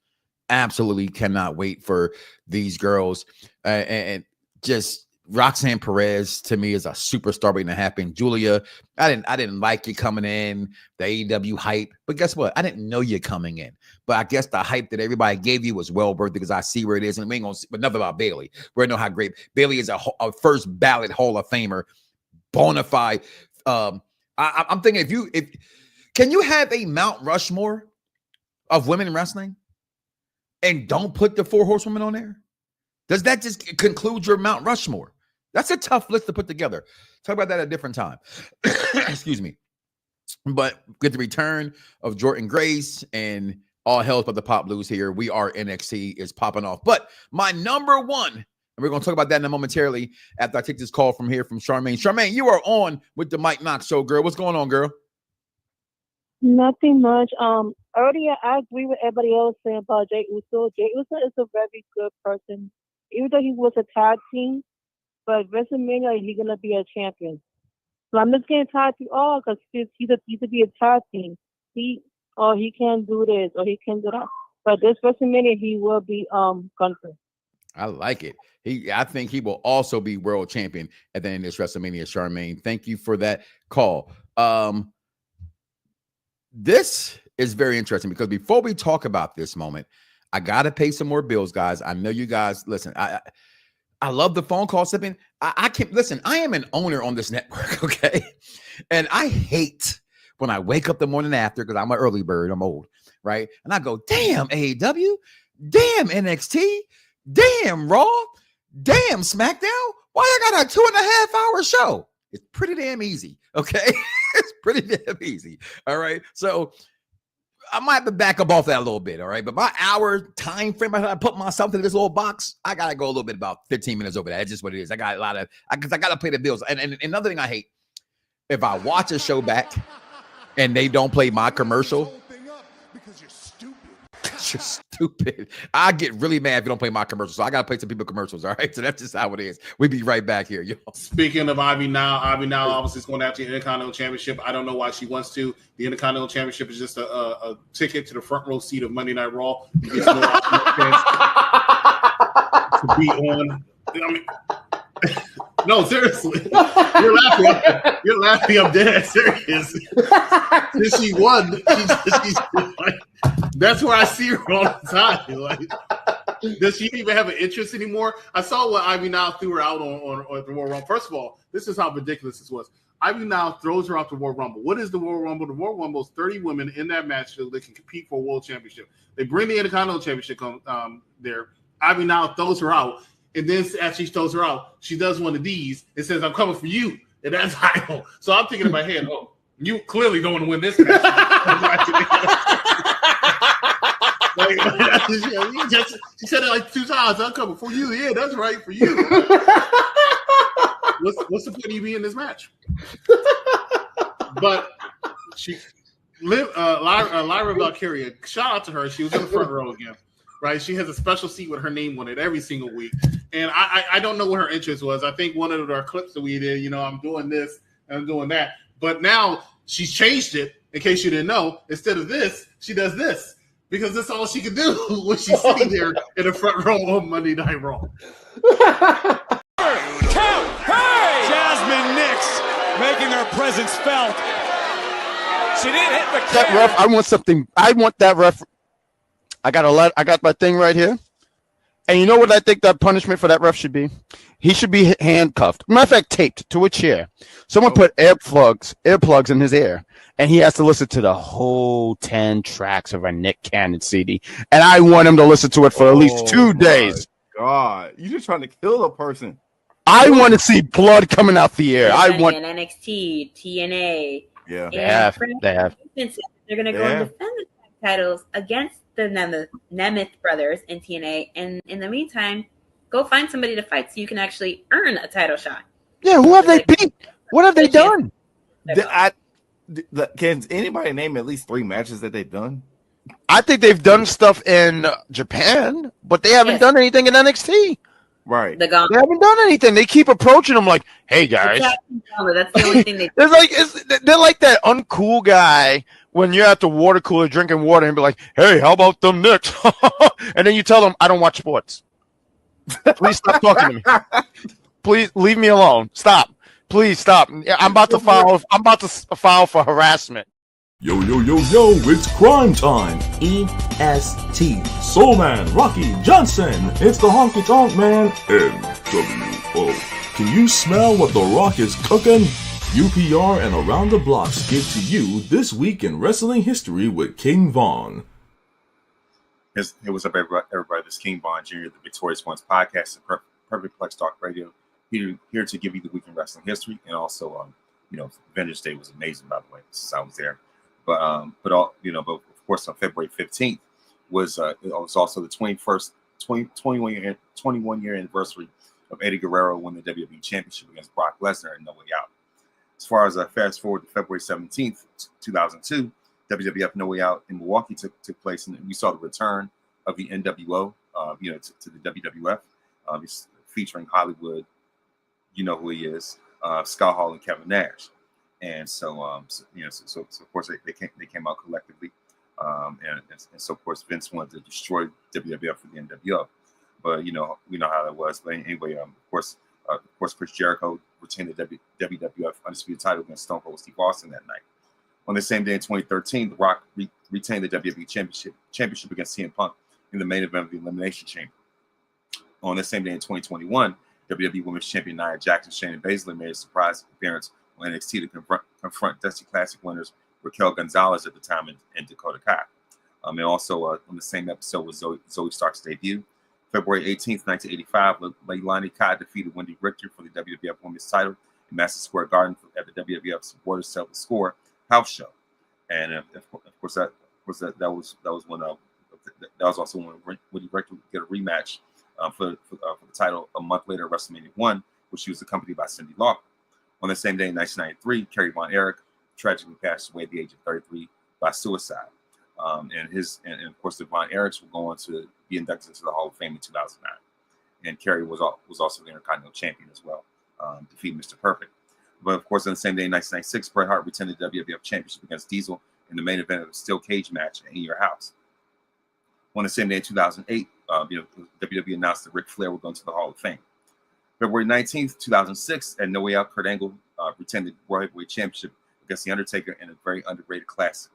Speaker 1: Absolutely cannot wait for these girls. And just Roxanne Perez to me is a superstar waiting to happen. Julia, I didn't like you coming in, the AEW hype. But guess what? I didn't know you coming in. But I guess the hype that everybody gave you was well worth it because I see where it is. And we ain't gonna see, but nothing about Bailey. We know how great Bailey is, a first ballot Hall of Famer, bona fide. I'm thinking if can you have a Mount Rushmore of women in wrestling and don't put the 4 horsewomen on there? Does that just conclude your Mount Rushmore? That's a tough list to put together. Talk about that at a different time. Excuse me. But with the return of Jordan Grace and all hell's but the Pop Blues here, we are NXT is popping off. But my number 1, and we're going to talk about that in a momentarily after I take this call from Charmaine. Charmaine, you are on with the Mike Knoxxx Show, girl. What's going on, girl?
Speaker 17: Nothing much. Earlier, I agree with everybody else saying about Jey Uso. Jey Uso is a very good person. Even though he was a tag team, but WrestleMania, he's going to be a champion. So I'm just getting tired to all because he's to be a tag team. He can't do this or he can do that. But this WrestleMania, he will be Gunther.
Speaker 1: I like it. I think he will also be world champion at the end of this WrestleMania, Charmaine. Thank you for that call. This is very interesting because before we talk about this moment, I got to pay some more bills, guys. I know you guys, listen, I love the phone call sipping. I can't, listen, I am an owner on this network, okay? And I hate when I wake up the morning after, because I'm an early bird, I'm old, right? And I go, damn AEW, damn NXT, damn Raw, damn SmackDown. Why I got a 2.5 hour show? It's pretty damn easy, okay? It's pretty damn easy, all right? So I might have to back up off that a little bit, all right? But my hour time frame, I put myself in this little box, I got to go a little bit about 15 minutes over that. That's just what it is. I got a lot of, because I got to pay the bills. And another thing I hate, if I watch a show back and they don't play my commercial, you're stupid. I get really mad if you don't play my commercials. So I gotta play some people commercials. All right. So that's just how it is. We'll be right back here, y'all.
Speaker 12: Speaking of Ivy now obviously is going after the Intercontinental Championship. I don't know why she wants to. The Intercontinental Championship is just a ticket to the front row seat of Monday Night Raw. You get more chance to be on. I mean, no, seriously. You're laughing. You're laughing. I'm dead serious. Since she won, she's like, that's where I see her all the time. Like, does she even have an interest anymore? I saw what Ivy Now threw her out on the Royal Rumble. First of all, this is how ridiculous this was. Ivy Now throws her out the Royal Rumble. What is the Royal Rumble? The Royal Rumble is 30 women in that match so they can compete for a world championship. They bring the Intercontinental Championship there. Ivy Now throws her out. And then as she throws her out, she does one of these and says, I'm coming for you. And that's title. So I'm thinking in my head, oh, you clearly don't want to win this match. She said it like 2 times. I'm coming for you. Yeah, that's right, for you. What's the point of you being in this match? But Lyra Valkyria, shout out to her. She was in the front row again. Right, she has a special seat with her name on it every single week, and I don't know what her interest was. I think one of our clips that we did, I'm doing this and I'm doing that, but now she's changed it. In case you didn't know, instead of this, she does this because that's all she can do when she's sitting there in the front row of Monday Night Raw.
Speaker 3: Count! Hey! Jasmine Nix making her presence felt. She didn't hit the
Speaker 16: that ref. I want something. I want that ref. I got my thing right here. And you know what I think that punishment for that ref should be? He should be handcuffed. Matter of fact, taped to a chair. Someone put earplugs in his ear, and he has to listen to the whole 10 tracks of a Nick Cannon CD. And I want him to listen to it for at least 2 days.
Speaker 18: God, you're just trying to kill a person.
Speaker 16: I want to see blood coming out the ear. I want
Speaker 19: NXT, TNA.
Speaker 16: Yeah, they have.
Speaker 19: They're going to go and defend the titles against the Nemeth brothers in TNA, and in the meantime, go find somebody to fight so you can actually earn a title shot.
Speaker 16: Yeah, who have they beat? What have they done?
Speaker 18: Can anybody name at least 3 matches that they've done?
Speaker 16: I think they've done stuff in Japan, but they haven't done anything in NXT.
Speaker 18: Right.
Speaker 16: They haven't done anything. They keep approaching them like, "Hey guys."
Speaker 19: That's the only thing they do.
Speaker 16: They're like that uncool guy when you're at the water cooler drinking water and be like, "Hey, how about them Knicks?" And then you tell them, "I don't watch sports. Please stop talking to me. Please leave me alone. Stop. Please stop. I'm about to file for harassment."
Speaker 20: Yo, it's crime time. EST. Soul Man, Rocky Johnson. It's the Honky Tonk Man, NWO. Can you smell what The Rock is cooking? UPR and Around the Blocks give to you This Week in Wrestling History with King Von.
Speaker 21: Hey, what's up, everybody? This is King Von Jr., the Victorious Ones podcast and Perfect Plex Talk Radio. Here to give you the week in wrestling history, and also, Vengeance Day was amazing, by the way, since I was there. But of course, on February 15th was also the 21 year anniversary of Eddie Guerrero winning the WWE Championship against Brock Lesnar in No Way Out. As far as fast forward to February 17th, 2002, WWF No Way Out in Milwaukee took place, and we saw the return of the NWO, to the WWF, featuring Hollywood. You know who he is, Scott Hall and Kevin Nash. And so of course they came out collectively, and so of course Vince wanted to destroy WWF for the NWO. but you know how that was. But anyway, of course, Chris Jericho retained the WWF Undisputed title against Stone Cold Steve Austin that night. On the same day in 2013, The Rock retained the WWE Championship against CM Punk in the main event of the Elimination Chamber. On the same day in 2021, WWE Women's Champion Nia Jax and Shayna Baszler made a surprise appearance on NXT to confront Dusty Classic winners Raquel Gonzalez at the time and Dakota Kai. And also on the same episode was Zoe Stark's debut. February 18th, 1985, Leilani Kai defeated Wendy Richter for the WWF Women's title in Madison Square Garden at the WWF Supporters Settle Score house show. And of course that was also when Wendy Richter would get a rematch for the title a month later at WrestleMania 1, which she was accompanied by Cyndi Lauper. On the same day in 1993, Kerry Von Erich tragically passed away at the age of 33 by suicide. And of course the Von Erichs will go on to be inducted into the Hall of Fame in 2009. And Kerry was also the Intercontinental Champion as well, defeating Mr. Perfect. But of course, on the same day in 1996, Bret Hart retained the WWF Championship against Diesel in the main event of a steel cage match in Your House. On the same day in 2008, WWE announced that Ric Flair would go into the Hall of Fame. February 19th, 2006, at No Way Out, Kurt Angle retained the World Heavyweight Championship against The Undertaker in a very underrated classic.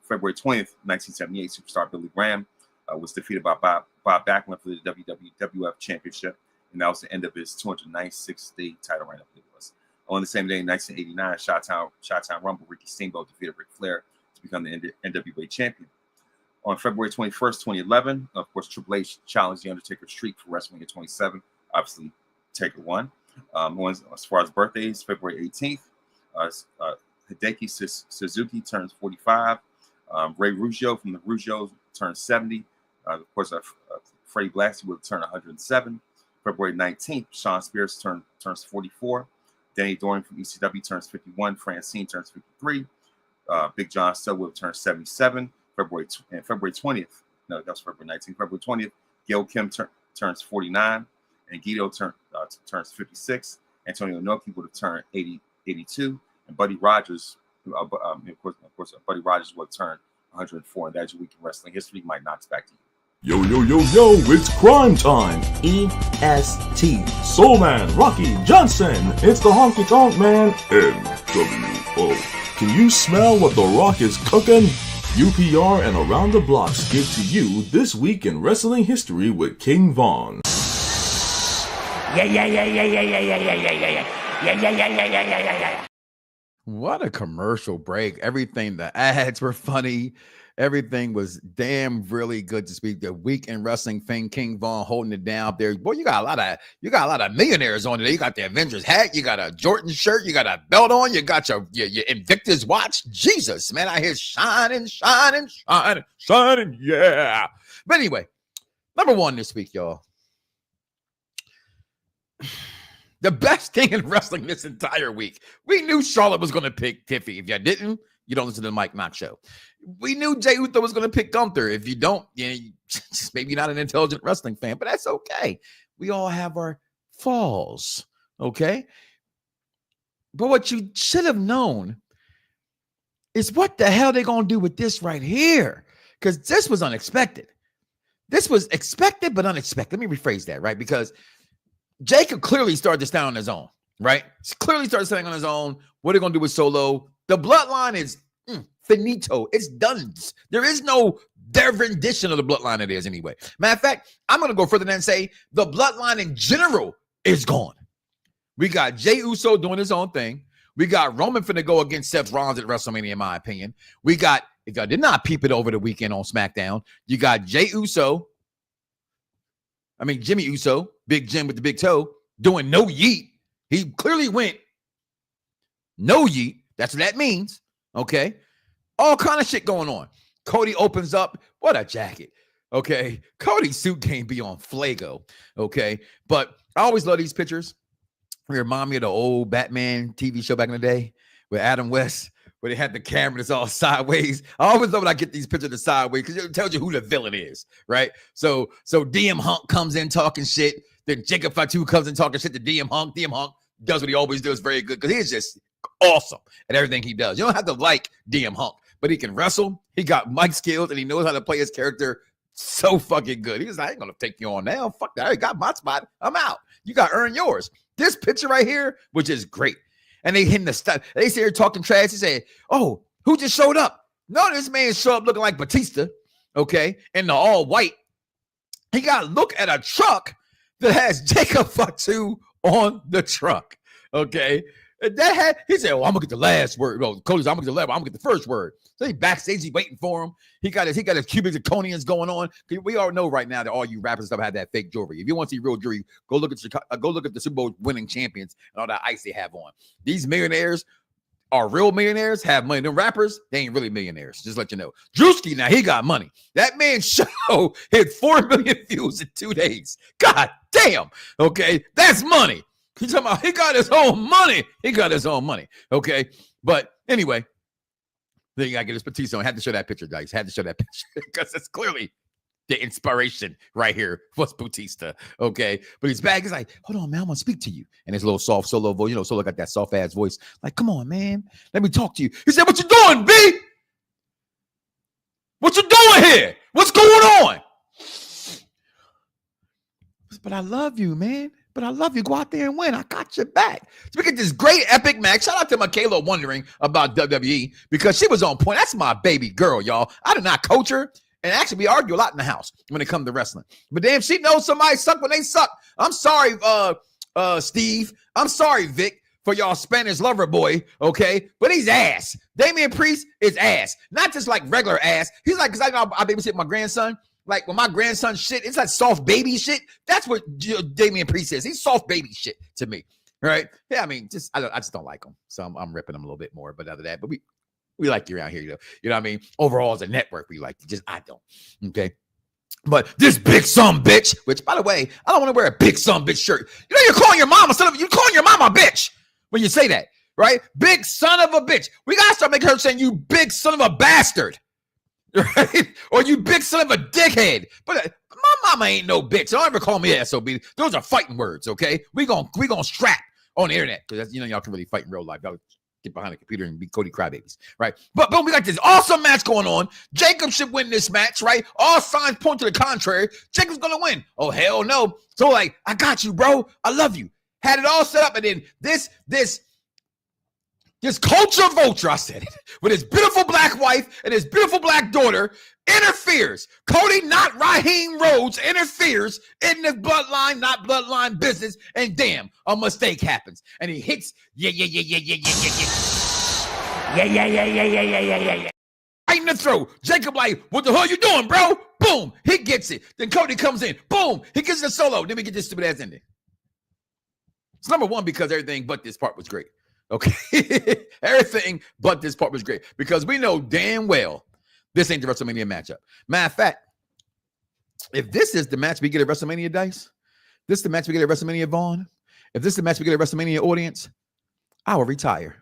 Speaker 21: February 20th, 1978, superstar Billy Graham was defeated by Bob Backlund for the WWF Championship, and that was the end of his 296-day title reign, I believe it was. On the same day in 1989, Chi-Town Rumble, Ricky Steamboat defeated Ric Flair to become the NWA champion. On February 21st, 2011, of course, Triple H challenged The Undertaker's streak for WrestleMania 27. Obviously, Taker won. As far as birthdays, February 18th, Hideki Suzuki turns 45. Ray Rougeau from the Rougeaus turns 70. Of course, Freddie Blassie will turn 107. February 19th, Sean Spears turns 44. Danny Doring from ECW turns 51. Francine turns 53. Big John Studd will turn 77. February 20th. No, that was February 19th. February 20th, Gail Kim turns 49. And Guido turns 56. Antonio Inoki would have turned 82. And Buddy Rogers, of course, Buddy Rogers would turn 104. And that's your week in wrestling history. Mike Knoxxx, back to you.
Speaker 20: Yo, it's crime time. EST. Soul Man, Rocky Johnson. It's the Honky Tonk Man, NWO. Can you smell what The Rock is cooking? UPR and Around the Blocks give to you This Week in Wrestling History with King Von.
Speaker 1: What a commercial break. Everything, the ads were funny. Everything was damn really good to speak. The Week in Wrestling thing, King Von holding it down up there. Boy, you got a lot of millionaires on today. You got the Avengers hat, you got a Jordan shirt, you got a belt on, you got your Invictus watch. Jesus, man, I hear shining, yeah. But anyway, number one this week, y'all. The best thing in wrestling this entire week. We knew Charlotte was going to pick Tiffany. If you didn't, you don't listen to the Mike Knoxxx Show. We knew Jey Uso was going to pick Gunther. If you don't, maybe you're not an intelligent wrestling fan, but that's okay. We all have our falls, okay? But what you should have known is what the hell they're going to do with this right here, because this was unexpected. This was expected but unexpected. Let me rephrase that, right? Because Jey could clearly start this down on his own, right? He's clearly started standing on his own. What are they going to do with Solo? The Bloodline is finito. It's done. There is no their rendition of the Bloodline it is anyway. Matter of fact, I'm going to go further than say the Bloodline in general is gone. We got Jey Uso doing his own thing. We got Roman finna go against Seth Rollins at WrestleMania, in my opinion. We got, if y'all did not peep it over the weekend on SmackDown, you got Jimmy Uso, Big Jim with the big toe, doing no yeet. He clearly went no yeet. That's what that means. Okay. All kind of shit going on. Cody opens up. What a jacket. Okay. Cody's suit game be on Flago. Okay. But I always love these pictures. They remind me of the old Batman TV show back in the day with Adam West, where they had the camera that's all sideways. I always love when I get these pictures the sideways because it tells you who the villain is, right? So DM Hunk comes in talking shit. Then Jacob Fatu comes in talking shit to DM Hunk. DM Hunk does what he always does very good because he's just awesome at everything he does. You don't have to like DM Hunk, but he can wrestle. He got mic skills and he knows how to play his character So fucking good. He was like, I ain't gonna take you on now. Fuck that. I already got my spot. I'm out. You got to earn yours. This picture right here, which is great. And they hitting the stuff. They say they're talking trash. They say, oh, who just showed up? No, this man showed up looking like Batista, okay, in the all white. He got to look at a truck that has Jacob Fatu on the truck, okay? He said, well, I'm gonna get the last word. No, Cody's, I'm gonna get the last word. I'm gonna get the first word. So he backstage, he waiting for him. He got his cubic zirconians going on. We all know right now that all you rappers stuff have that fake jewelry. If you want to see real jewelry, go look at the Super Bowl winning champions and all that ice they have on. These millionaires are real millionaires, have money. Them rappers, they ain't really millionaires. Just let you know. Drewski, now he got money. That man's show hit 4 million views in 2 days. God damn. Okay, that's money. He's talking about he got his own money. He got his own money. Okay. But anyway, then you gotta get his Batista on. Had to show that picture, guys. Had to show that picture because it's clearly the inspiration right here was Batista. Okay. But he's back. He's like, hold on, man, I'm gonna speak to you. And his little soft solo voice, Solo got that soft ass voice. Like, come on, man. Let me talk to you. He said, what you doing, B? What you doing here? What's going on? But I love you, man. But I love you. Go out there and win. I got your back. So we get this great epic match. Shout out to Michaela wondering about WWE because she was on point. That's my baby girl, y'all. I did not coach her. And actually, we argue a lot in the house when it comes to wrestling. But damn, she knows somebody suck when they suck. I'm sorry, Steve. I'm sorry, Vic, for y'all Spanish lover boy, okay? But he's ass. Damian Priest is ass. Not just like regular ass. He's like, because I babysit my grandson. Like when my grandson shit, it's like soft baby shit. That's what Damian Priest is. He's soft baby shit to me, right? Yeah, I mean, I just don't like him, so I'm ripping him a little bit more. But other than that, but we like you around here, you know what I mean. Overall, as a network, we like you. Just I don't. Okay, but this big son bitch, which by the way, I don't want to wear a big son bitch shirt. You know, you're calling your mama you're calling your mama a bitch when you say that, right? Big son of a bitch. We gotta start making her saying you big son of a bastard. Right? Or you big son of a dickhead. But my mama ain't no bitch. Don't ever call me an SOB. Those are fighting words, okay? We gonna strap on the internet because y'all can really fight in real life. Y'all get behind a computer and be Cody crybabies, right? But boom, we got this awesome match going on. Jacob should win this match, right? All signs point to the contrary. Jacob's gonna win. Oh hell no! So like, I got you, bro. I love you. Had it all set up, and then this culture vulture, I said it, with his beautiful black wife and his beautiful black daughter interferes. Cody, not Raheem Rhodes, interferes in the bloodline, not bloodline business. And damn, a mistake happens. And he hits, yeah. Right in the throat. Jacob like, what the hell you doing, bro? Boom, he gets it. Then Cody comes in. Boom, he gets the solo. Then we get this stupid ass ending. It's number one because everything but this part was great. Okay, everything but this part was great because we know damn well this ain't the WrestleMania matchup. Matter of fact, if this is the match we get at WrestleMania, Dice, this is the match we get at WrestleMania, Vaughn, if this is the match we get at WrestleMania, audience, I will retire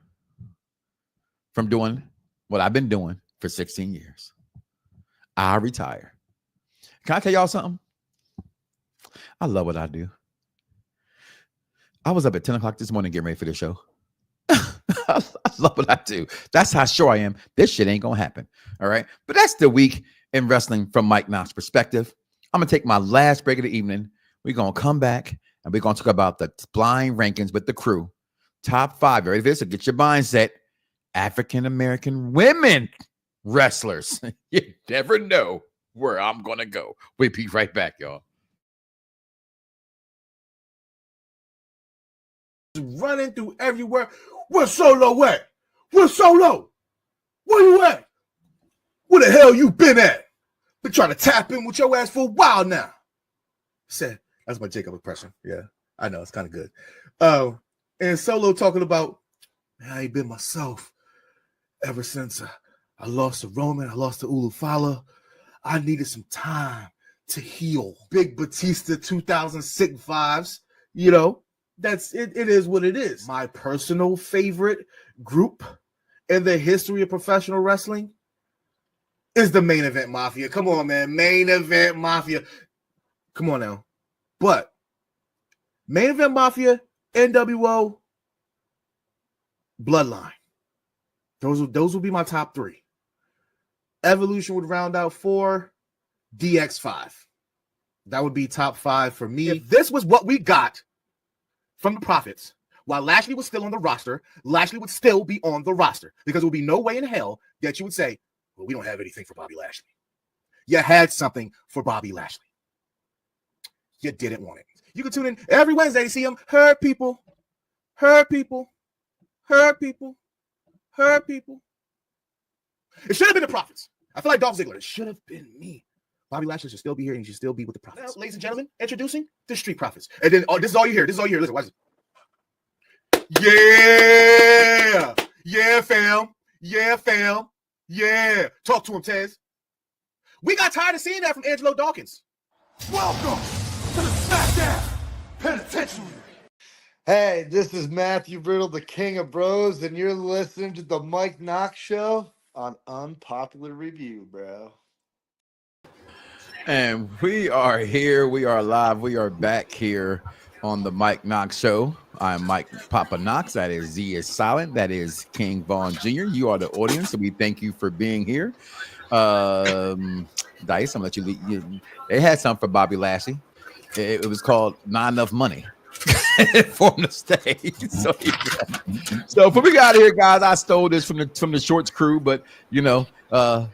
Speaker 1: from doing what I've been doing for 16 years. I'll retire. Can I tell y'all something? I love what I do. I was up at 10 o'clock this morning getting ready for the show. I love what I do. That's how sure I am. This shit ain't gonna happen. All right. But that's the week in wrestling from Mike Knoxx's perspective. I'm gonna take my last break of the evening. We're gonna come back and we're gonna talk about the blind rankings with the crew. Top 5. You ready for this? So get your mindset. African American women wrestlers. You never know where I'm gonna go. We'll be right back, y'all.
Speaker 4: Running through everywhere. Where's Solo at? Where's Solo? Where you at? Where the hell you been at? Been trying to tap in with your ass for a while now. Said that's my Jacob impression. Yeah, I know it's kind of good. And Solo talking about, man, I ain't been myself ever since I lost to Roman. I lost to Ulufala. I needed some time to heal. Big Batista 2006 vibes, you know. That's it. It is what it is. My personal favorite group in the history of professional wrestling is the Main Event Mafia. Come on, man. Main Event Mafia. Come on now. But Main Event Mafia, NWO, Bloodline. Those will be my top 3. Evolution would round out 4. DX5. That would be top 5 for me. If this was what we got from the Profits, while Lashley was still on the roster, Lashley would still be on the roster because there would be no way in hell that you would say, well, we don't have anything for Bobby Lashley. You had something for Bobby Lashley. You didn't want it. You can tune in every Wednesday to see him hurt people, hurt people, hurt people, hurt people. It should have been the Profits. I feel like Dolph Ziggler. It should have been me. Bobby Lashley should still be here and he should still be with the Profits. Now, ladies and gentlemen, introducing the Street Profits. And then this is all you hear. This is all you hear. Listen, watch this. Yeah. Yeah, fam. Yeah, fam. Yeah. Talk to him, Tez. We got tired of seeing that from Angelo Dawkins.
Speaker 8: Welcome to the SmackDown Penitentiary.
Speaker 6: Hey, this is Matthew Brittle, the King of Bros, and you're listening to the Mike Knoxxx Show on Unpopular Review, bro.
Speaker 1: And we are here. We are live. We are back here on the Mike Knoxxx Show. I'm Mike Papa Knoxxx. That is Z is silent. That is King Vaughn Jr. You are the audience, so we thank you for being here. Dice, I'm gonna let you lead. They had something for Bobby Lashley. It was called Not Enough Money for him to stay. So before we got here, guys, I stole this from the Shorts crew, but you know, I'm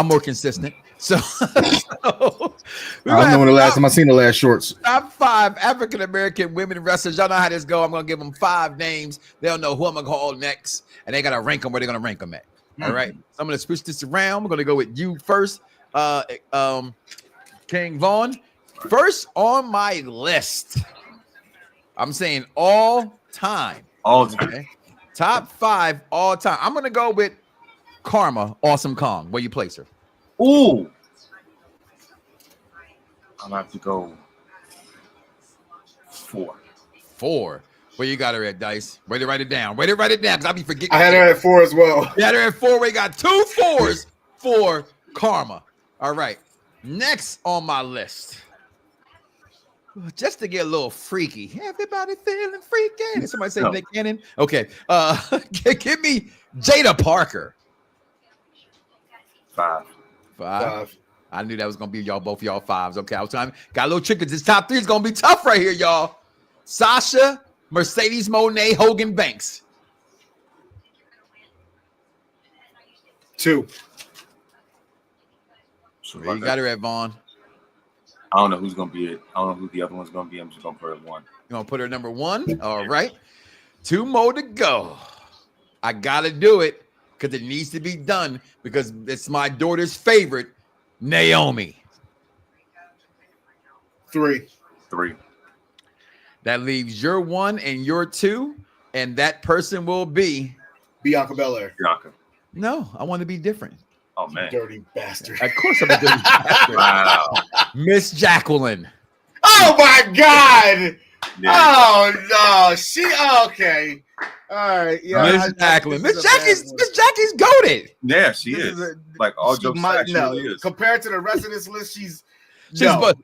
Speaker 1: more consistent. So I don't
Speaker 4: know when the last time I seen the last Shorts.
Speaker 1: Top 5 African American women wrestlers. Y'all know how this go. I'm gonna give them 5 names. They'll know who I'm gonna call next, and they gotta rank them where they're gonna rank them at. All right. So I'm gonna switch this around. We're gonna go with you first, King Vaughn. First on my list. I'm saying all time.
Speaker 21: All time.
Speaker 1: Okay? Top 5 all time. I'm gonna go with Karma, Awesome Kong. Where you place her?
Speaker 21: Ooh. I'm gonna have to go 4.
Speaker 1: 4. Where you got her at, Dice? Way to write it down. Way to write it down, because I'll be forgetting.
Speaker 4: I had her at 4 as well.
Speaker 1: You had her at 4. We got 2 4s for Karma. All right. Next on my list. Just to get a little freaky. Everybody feeling freaky. Did somebody say Nick Cannon? Okay. Give me Jada Parker.
Speaker 21: 5.
Speaker 1: 5. I knew that was gonna be both of y'all 5s. Okay, I was trying. Got a little trick because this top 3 is gonna be tough right here, y'all. Sasha, Mercedes Moné, Hogan Banks.
Speaker 4: 2.
Speaker 1: Where you got her at, Vaughn?
Speaker 21: I don't know who's gonna be it. I don't know who the other one's gonna be. I'm just gonna put her at 1.
Speaker 1: You gonna put her number 1? All right. 2 more to go. I gotta do it because it needs to be done because it's my daughter's favorite, Naomi.
Speaker 4: 3.
Speaker 21: That
Speaker 1: leaves your 1 and your 2, and that person will be
Speaker 4: Bianca Belair.
Speaker 21: Bianca.
Speaker 1: No, I want to be different.
Speaker 21: Oh man,
Speaker 4: dirty bastard!
Speaker 1: Of course, I'm a dirty bastard.
Speaker 21: Wow,
Speaker 1: Miss Jacqueline.
Speaker 4: Oh my God!
Speaker 21: Yeah.
Speaker 4: Oh no, she okay. All right, yeah.
Speaker 1: Miss Jacqueline. Miss Jackie's goated.
Speaker 21: Yeah, she is. Like all jokes aside, she really is.
Speaker 4: Compared to the rest of this list, she's
Speaker 1: above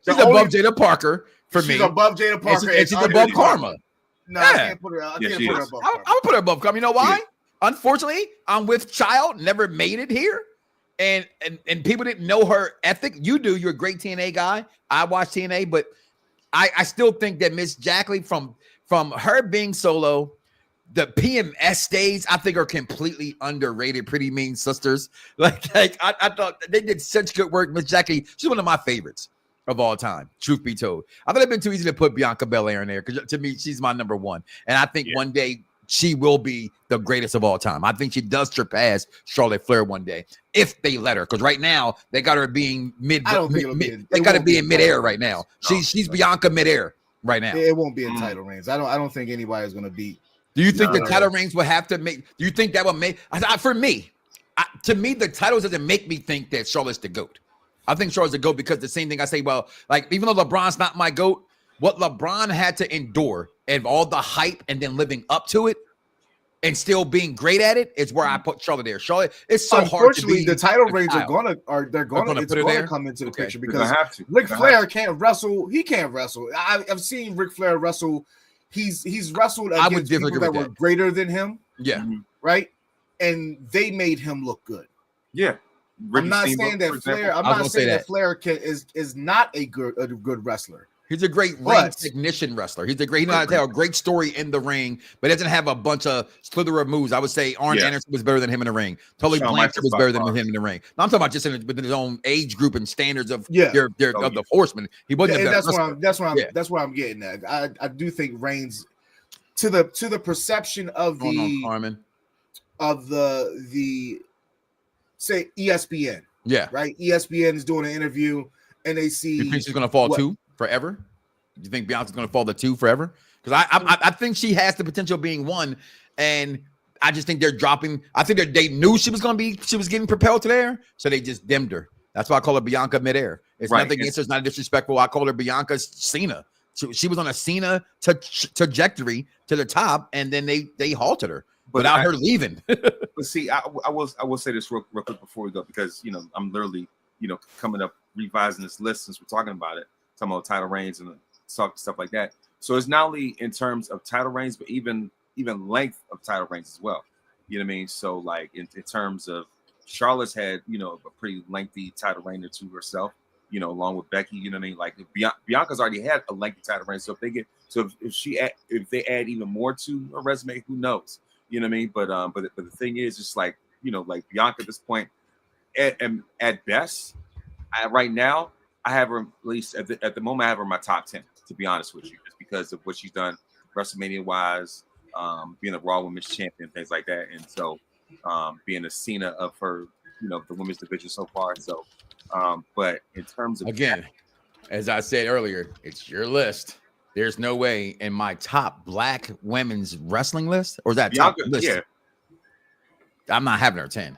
Speaker 1: Jada Parker for me.
Speaker 4: She's above Jada Parker,
Speaker 1: and she's above Karma.
Speaker 4: No, I can't put her. I can't put her above Karma.
Speaker 1: I'll put her above Karma. You know why? Unfortunately, I'm with child. Never made it here. And people didn't know her ethic. You do. You're a great TNA guy. I watch TNA, but I still think that Miss Jacqueline, from her being solo, the PMS days, I think are completely underrated. Pretty Mean Sisters. Like I thought they did such good work. Miss Jacqueline, she's one of my favorites of all time. Truth be told, I thought it'd been too easy to put Bianca Belair in there because to me, she's my number 1. And I think one day she will be the greatest of all time. I think she does surpass Charlotte Flair one day if they let her. Because right now they got her being they got to be in midair right now. She's Bianca midair right now.
Speaker 4: It won't be a title reigns. I don't think anybody's gonna beat.
Speaker 1: Do you think the title reigns will have to make? Do you think that will make? For me, to me, the titles doesn't make me think that Charlotte's the GOAT. I think Charlotte's the GOAT because the same thing I say. Well, like even though LeBron's not my GOAT, what LeBron had to endure and all the hype and then living up to it and still being great at it is where I put Charlotte there. Charlotte, it's so hard to be.
Speaker 4: The title reigns are gonna come into the picture because Ric Flair can't wrestle. He can't wrestle. I've seen Ric Flair wrestle. He's wrestled against people that were greater than him.
Speaker 1: Yeah.
Speaker 4: Right. And they made him look good.
Speaker 21: Yeah. Ricky
Speaker 4: I'm not
Speaker 21: Steamboat,
Speaker 4: saying that
Speaker 21: for example.
Speaker 4: Flair. I'm
Speaker 1: I was
Speaker 4: not
Speaker 1: gonna
Speaker 4: saying
Speaker 1: say
Speaker 4: that
Speaker 1: that.
Speaker 4: Flair is not a good wrestler.
Speaker 1: He's a great ring
Speaker 4: But-
Speaker 1: technician wrestler. He's a great. He knows how to tell a great story in the ring, but doesn't have a bunch of slither of moves. I would say Arn
Speaker 21: Yeah.
Speaker 1: Anderson was better than him in the ring. Tully
Speaker 21: Shawn
Speaker 1: Blanchard
Speaker 21: Michaels
Speaker 1: was better
Speaker 21: by
Speaker 1: than
Speaker 21: far.
Speaker 1: him in the ring. No, I'm talking about just within his own age group and standards of
Speaker 4: Yeah.
Speaker 1: of the Horsemen. He wasn't.
Speaker 4: And
Speaker 1: the best wrestler.
Speaker 4: that's what I'm getting at. I do think Reigns to the perception of
Speaker 1: Going on,
Speaker 4: the
Speaker 1: Carmen.
Speaker 4: of the say ESPN.
Speaker 1: Yeah.
Speaker 4: Right. ESPN is doing an interview and they see.
Speaker 1: You think she's going to fall
Speaker 4: what-
Speaker 1: too forever? You think Bianca's going to fall to 2 forever? Because I think she has the potential of being 1, and I just think they're dropping. I think they knew she was getting propelled to there, so they just dimmed her. That's why I call her Bianca midair. It's
Speaker 21: Right.
Speaker 1: nothing against her. It's not disrespectful. I call her Bianca Cena. She was on a Cena trajectory to the top, and then they halted her without her leaving.
Speaker 21: But see, I will say this real quick before we go, because I'm literally coming up revising this list since we're talking about it, talking about title reigns and stuff like that. So it's not only in terms of title reigns, but even length of title reigns as well. You know what I mean? So like in terms of Charlotte's had a pretty lengthy title reign or two herself. Along with Becky. You know what I mean? Like Bianca's already had a lengthy title reign. So if they add even more to her resume, who knows? You know what I mean? But the thing is, just like like Bianca at this point, at best, right now, I have her at least at the moment. I have her in my top 10. To be honest with you, just because of what she's done WrestleMania wise, being a Raw Women's Champion, things like that, and so being a Cena of her, the women's division so far. So, but in terms of
Speaker 1: Again, as I said earlier, it's your list. There's no way in my top black women's wrestling list, or is that
Speaker 21: Bianca,
Speaker 1: top list?
Speaker 21: yeah.
Speaker 1: I'm not having her 10.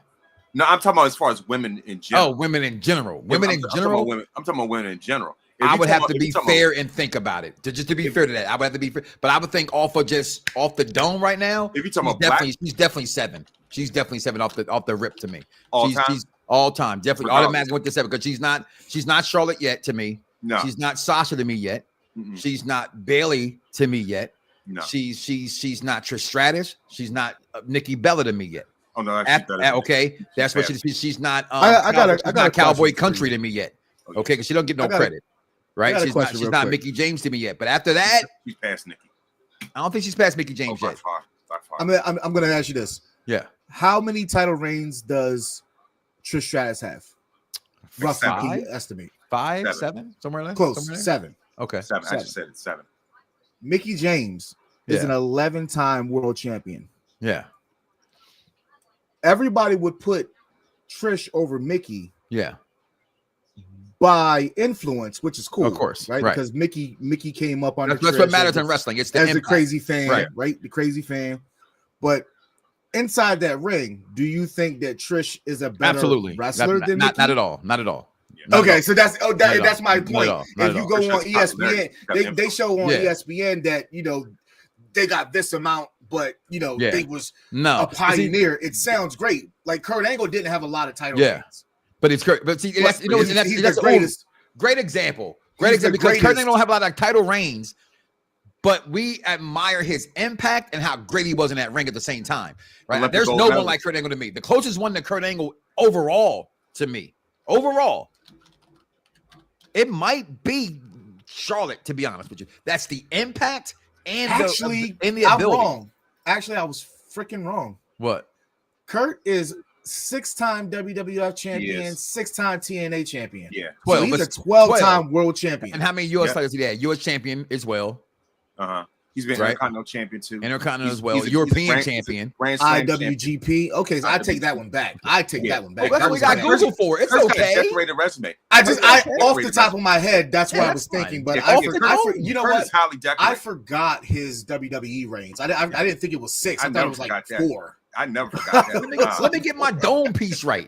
Speaker 21: No, I'm talking about as far as women in general.
Speaker 1: Oh, women in general.
Speaker 21: I'm
Speaker 1: I'm
Speaker 21: talking about women in general. If
Speaker 1: I
Speaker 21: you
Speaker 1: would
Speaker 21: talking
Speaker 1: have
Speaker 21: about-
Speaker 1: to
Speaker 21: if
Speaker 1: be
Speaker 21: you talking
Speaker 1: fair and think about it. To be fair to that, I would have to be fair. But I would think off the dome right now.
Speaker 21: If you're talking
Speaker 1: she's
Speaker 21: about
Speaker 1: she's definitely 7. She's definitely 7 off the rip to me.
Speaker 21: All
Speaker 1: she's,
Speaker 21: time?
Speaker 1: she's all time, definitely
Speaker 21: Regardless.
Speaker 1: automatically went to 7 because she's not Charlotte yet to me.
Speaker 21: No.
Speaker 1: She's not Sasha to me yet.
Speaker 21: Mm-mm.
Speaker 1: She's not Bailey to me yet.
Speaker 21: No.
Speaker 1: She's not Trish Stratus. She's not Nikki Bella to me yet.
Speaker 21: Oh no, that's
Speaker 1: Okay, that's what she's not.
Speaker 4: I got a
Speaker 1: Cowboy
Speaker 4: question
Speaker 1: Country to me yet. Okay, because she don't get no credit, right?
Speaker 4: got a
Speaker 1: She's
Speaker 4: question
Speaker 1: not
Speaker 4: real quick.
Speaker 1: Mickey James to me yet. But after that,
Speaker 21: she's past Nikki.
Speaker 1: I don't think she's past Mickey James
Speaker 21: by
Speaker 1: yet.
Speaker 21: far.
Speaker 4: I'm going to ask you this.
Speaker 1: Yeah.
Speaker 4: How many title reigns does Trish Stratus have? Roughly, can you
Speaker 1: 5?
Speaker 4: estimate?
Speaker 1: 5, 7, somewhere there.
Speaker 4: Close.
Speaker 1: Somewhere there?
Speaker 4: 7.
Speaker 1: Okay.
Speaker 21: 7. I just said it. 7.
Speaker 4: Mickey James is
Speaker 1: Yeah.
Speaker 4: an 11-time world champion.
Speaker 1: Yeah.
Speaker 4: Everybody would put Trish over Mickey
Speaker 1: Yeah.
Speaker 4: by influence, which is cool,
Speaker 1: Of course,
Speaker 4: right?
Speaker 1: right.
Speaker 4: Because Mickey came up on
Speaker 1: That's what matters in wrestling. It's the
Speaker 4: as the
Speaker 1: impact.
Speaker 4: crazy fan,
Speaker 1: Right.
Speaker 4: right? The crazy fan. But inside that ring, do you think that Trish is a better
Speaker 1: Absolutely.
Speaker 4: wrestler than
Speaker 1: not
Speaker 4: Mickey?
Speaker 1: at all. Not at all. Not at
Speaker 4: Okay,
Speaker 1: all.
Speaker 4: so that's
Speaker 1: Not at
Speaker 4: that's
Speaker 1: all.
Speaker 4: my
Speaker 1: Not at
Speaker 4: point.
Speaker 1: all. Not
Speaker 4: If
Speaker 1: at
Speaker 4: you
Speaker 1: all.
Speaker 4: go
Speaker 21: Trish
Speaker 4: on
Speaker 21: is popular.
Speaker 4: ESPN, they show on
Speaker 1: Yeah.
Speaker 4: ESPN that they got this amount, but
Speaker 1: Yeah.
Speaker 4: they was
Speaker 1: No.
Speaker 4: a pioneer. It sounds great. Like Kurt Angle didn't have a lot of titles.
Speaker 1: Yeah. But it's great. But see, that's,
Speaker 4: But he's
Speaker 1: that's
Speaker 4: the greatest.
Speaker 1: Great example.
Speaker 4: He's the
Speaker 1: Because Kurt
Speaker 4: greatest.
Speaker 1: Angle don't have a lot of title reigns, but we admire his impact and how great he was in that ring at the same time. Right?
Speaker 21: Olympic
Speaker 1: There's
Speaker 21: gold
Speaker 1: no one
Speaker 21: medal.
Speaker 1: like Kurt Angle to me. The closest one to Kurt Angle overall to me, it might be Charlotte. To be honest with you, that's the impact and
Speaker 4: Actually,
Speaker 1: the
Speaker 4: I'm
Speaker 1: ability.
Speaker 4: wrong. Actually, I was freaking wrong.
Speaker 1: What?
Speaker 4: Kurt is 6-time WWF champion,
Speaker 21: Yes.
Speaker 4: 6-time TNA champion.
Speaker 21: Yeah.
Speaker 4: So
Speaker 1: 12,
Speaker 4: he's a
Speaker 1: but
Speaker 4: 12-time world champion.
Speaker 1: And how many U.S.
Speaker 21: Yeah.
Speaker 1: titles did he have? U.S. champion as well.
Speaker 21: He's been
Speaker 1: Right.
Speaker 21: Intercontinental champion too.
Speaker 1: Intercontinental
Speaker 21: He's-
Speaker 1: as well.
Speaker 21: he's a
Speaker 1: European
Speaker 21: Grand-
Speaker 1: champion.
Speaker 21: Grand Slam champion.
Speaker 4: IWGP. Okay, so I take that one back. I take that one back.
Speaker 1: Well, that's
Speaker 4: That
Speaker 1: what we
Speaker 4: was
Speaker 1: got
Speaker 4: bad.
Speaker 1: Google for. It's
Speaker 21: Kurt's got a
Speaker 1: okay.
Speaker 21: decorated resume.
Speaker 4: I
Speaker 21: Kurt's got a
Speaker 4: off the
Speaker 21: decorated
Speaker 4: top of my head, that's what I
Speaker 1: Yeah,
Speaker 4: was
Speaker 1: that's
Speaker 4: thinking.
Speaker 1: fine.
Speaker 4: But
Speaker 1: Yeah,
Speaker 4: you know
Speaker 21: Kurt
Speaker 4: what?
Speaker 21: is highly
Speaker 4: I
Speaker 21: decorated.
Speaker 4: forgot his WWE reigns. I didn't think it was 6. I thought
Speaker 21: never
Speaker 4: it was like
Speaker 21: forgot that.
Speaker 4: 4.
Speaker 21: I never forgot that.
Speaker 1: Let me get my dome piece right.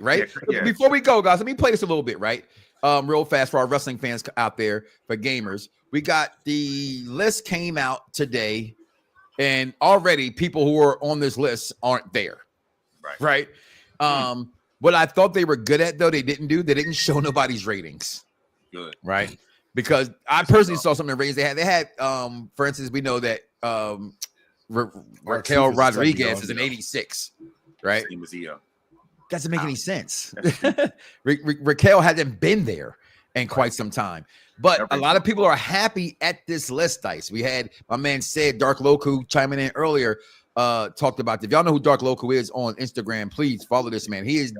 Speaker 21: Yeah.
Speaker 1: Before we go, guys, let me play this a little bit, right? Real fast for our wrestling fans out there, for gamers. We got the list came out today, and already people who are on this list aren't there. Right. What I thought they were good at, though, they didn't show nobody's ratings.
Speaker 21: Good.
Speaker 1: Right. Because I personally saw some of the ratings they had. For instance, we know that Raquel Rodriguez is an 86, right?
Speaker 21: Same as EO.
Speaker 1: Doesn't make any sense. Raquel hasn't been there in quite some time. But a lot of people are happy at this list, Dice. We had my man said Dark Loku chiming in earlier, talked about it. If y'all know who Dark Loku is on Instagram, please follow this man. He is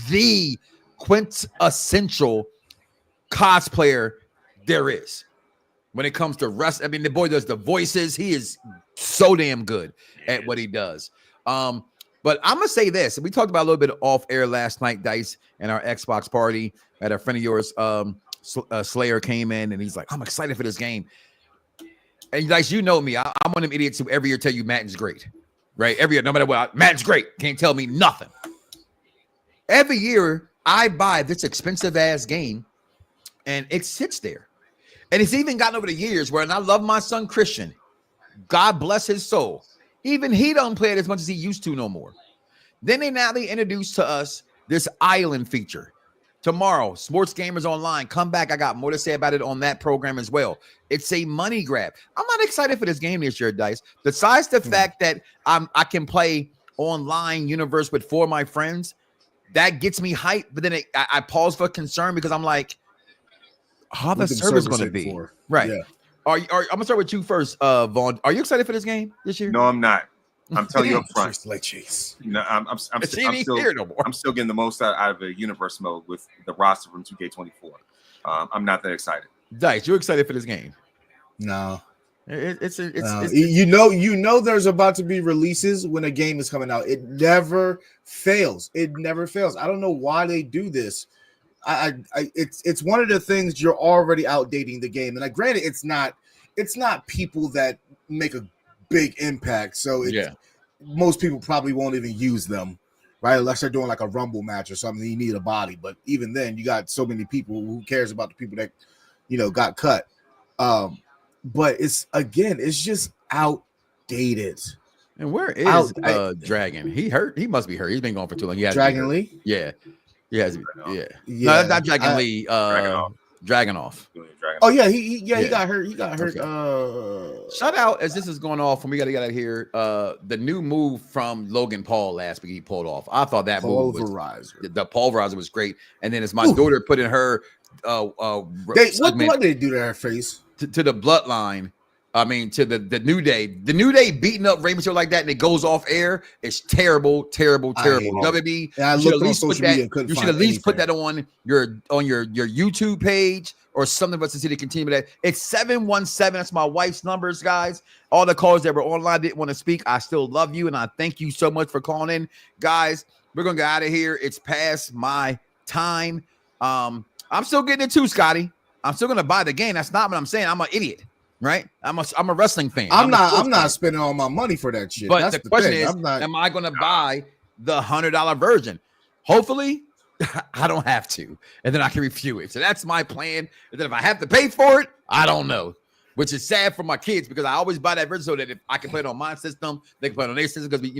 Speaker 1: the quintessential cosplayer there is. When it comes to wrestling, I mean, the boy does the voices. He is so damn good at what he does. But I'm going to say this. We talked about a little bit off air last night, Dice, and our Xbox party. At a friend of yours, Slayer, came in, and he's like, I'm excited for this game. And Dice, you know me. I'm one of them idiots who every year tell you Madden's great. Right? Every year, no matter what, Madden's great. Can't tell me nothing. Every year, I buy this expensive-ass game, and it sits there. And it's even gotten over the years where, and I love my son Christian. God bless his soul. Even he don't play it as much as he used to no more. Then they introduced to us this island feature. Tomorrow, Sports Gamers Online, come back. I got more to say about it on that program as well. It's a money grab. I'm not excited for this game this year, Dice. Besides the fact that I can play online universe with 4 of my friends, that gets me hyped. But then I pause for concern because I'm like, how the service going to be? Right. Yeah. I'm gonna start with you first, Vaughn. Are you excited for this game this year?
Speaker 21: No, I'm not. I'm telling you up front.
Speaker 4: Like Chase.
Speaker 21: No, I'm still getting the most out of a universe mode with the roster from 2K24. I'm not that excited.
Speaker 1: Dice, you excited for this game?
Speaker 4: No.
Speaker 1: It's
Speaker 4: you know there's about to be releases when a game is coming out. It never fails. It never fails. I don't know why they do this. It's one of the things you're already outdating the game. And granted, it's not people that make a big impact. So most people probably won't even use them, right? Unless they're doing like a Rumble match or something, you need a body. But even then, you got so many people. Who cares about the people that got cut? But it's just outdated.
Speaker 1: And where is Dragon? He hurt. He must be hurt. He's been gone for too long.
Speaker 4: Dragon Lee?
Speaker 1: Yeah. Yeah. No, that's not Dragon Lee. Dragonoff.
Speaker 4: Oh yeah, he got hurt. He got hurt.
Speaker 1: Okay. Shout out as this is going off, and we got to get out of here. The new move from Logan Paul last week he pulled off. I thought that move the pulverizer was great. And then as my daughter put in her
Speaker 4: what they do to her face
Speaker 1: to the bloodline. I mean, to the New Day. The New Day beating up Rey Mysterio like that, and it goes off air. It's terrible. WWE, you should at least put that on your YouTube page or something for us to see to continue that. It's 717. That's my wife's numbers, guys. All the callers that were online didn't want to speak. I still love you, and I thank you so much for calling in, guys. We're gonna get out of here. It's past my time. I'm still getting it too, Scotty. I'm still gonna buy the game. That's not what I'm saying. I'm an idiot. Right, I'm a wrestling fan.
Speaker 4: I'm not spending all my money for that shit.
Speaker 1: But the question is, am I going to buy the $100 version? Hopefully, I don't have to, and then I can review it. So that's my plan. And then if I have to pay for it, I don't know. Which is sad for my kids because I always buy that version so that if I can play it on my system, they can play it on their system because we,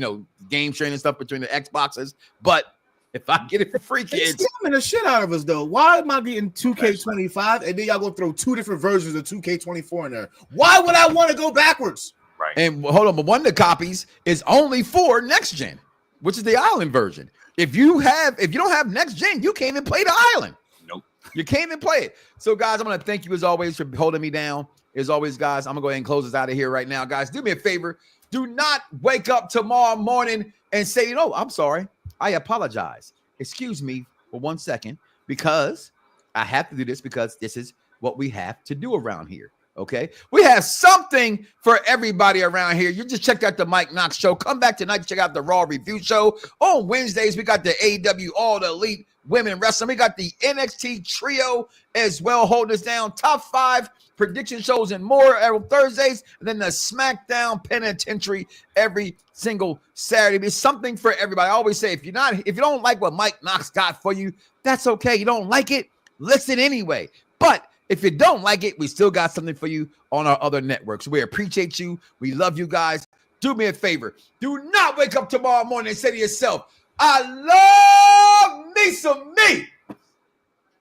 Speaker 1: game sharing and stuff between the Xboxes. But if I get it for free, kids,
Speaker 4: they're scamming the shit out of us though. Why am I getting 2K25 and then y'all gonna throw 2 different versions of 2K24 in there? Why would I want to go backwards?
Speaker 21: Right.
Speaker 1: And hold on, but one of the copies is only for next gen, which is the island version. If you don't have next gen, you can't even play the island.
Speaker 21: Nope.
Speaker 1: You can't even play it. So, guys, I'm gonna thank you as always for holding me down. As always, guys, I'm gonna go ahead and close this out of here right now. Guys, do me a favor. Do not wake up tomorrow morning and say, I'm sorry. I apologize. Excuse me for 1 second because I have to do this because this is what we have to do around here. Okay. We have something for everybody around here. You just checked out the Mike Knoxxx Show. Come back tonight to check out the Raw Review Show. On Wednesdays, we got the AEW All the Elite Women Wrestling. We got the NXT Trio as well holding us down. Top 5 prediction shows and more every Thursdays. And then the SmackDown Penitentiary every single Saturday. It's something for everybody. I always say, if you don't like what Mike Knoxxx got for you, that's okay. You don't like it, listen anyway. But if you don't like it, we still got something for you on our other networks. We appreciate you. We love you guys. Do me a favor. Do not wake up tomorrow morning and say to yourself, I love me some me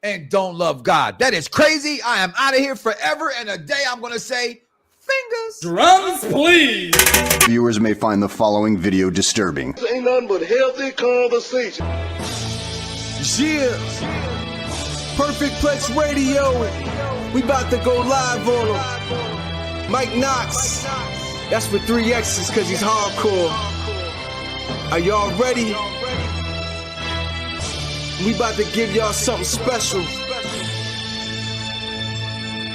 Speaker 1: and don't love God. That is crazy. I am out of here forever and a day. I'm going to say fingers.
Speaker 5: Drums, please.
Speaker 7: Viewers may find the following video disturbing.
Speaker 8: This ain't nothing but healthy conversation.
Speaker 9: Yeah. Perfect Plex Radio. We about to go live on him. Mike Knoxxx. That's with 3 X's because he's hardcore. Are y'all ready? We about to give y'all something special.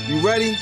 Speaker 9: You ready?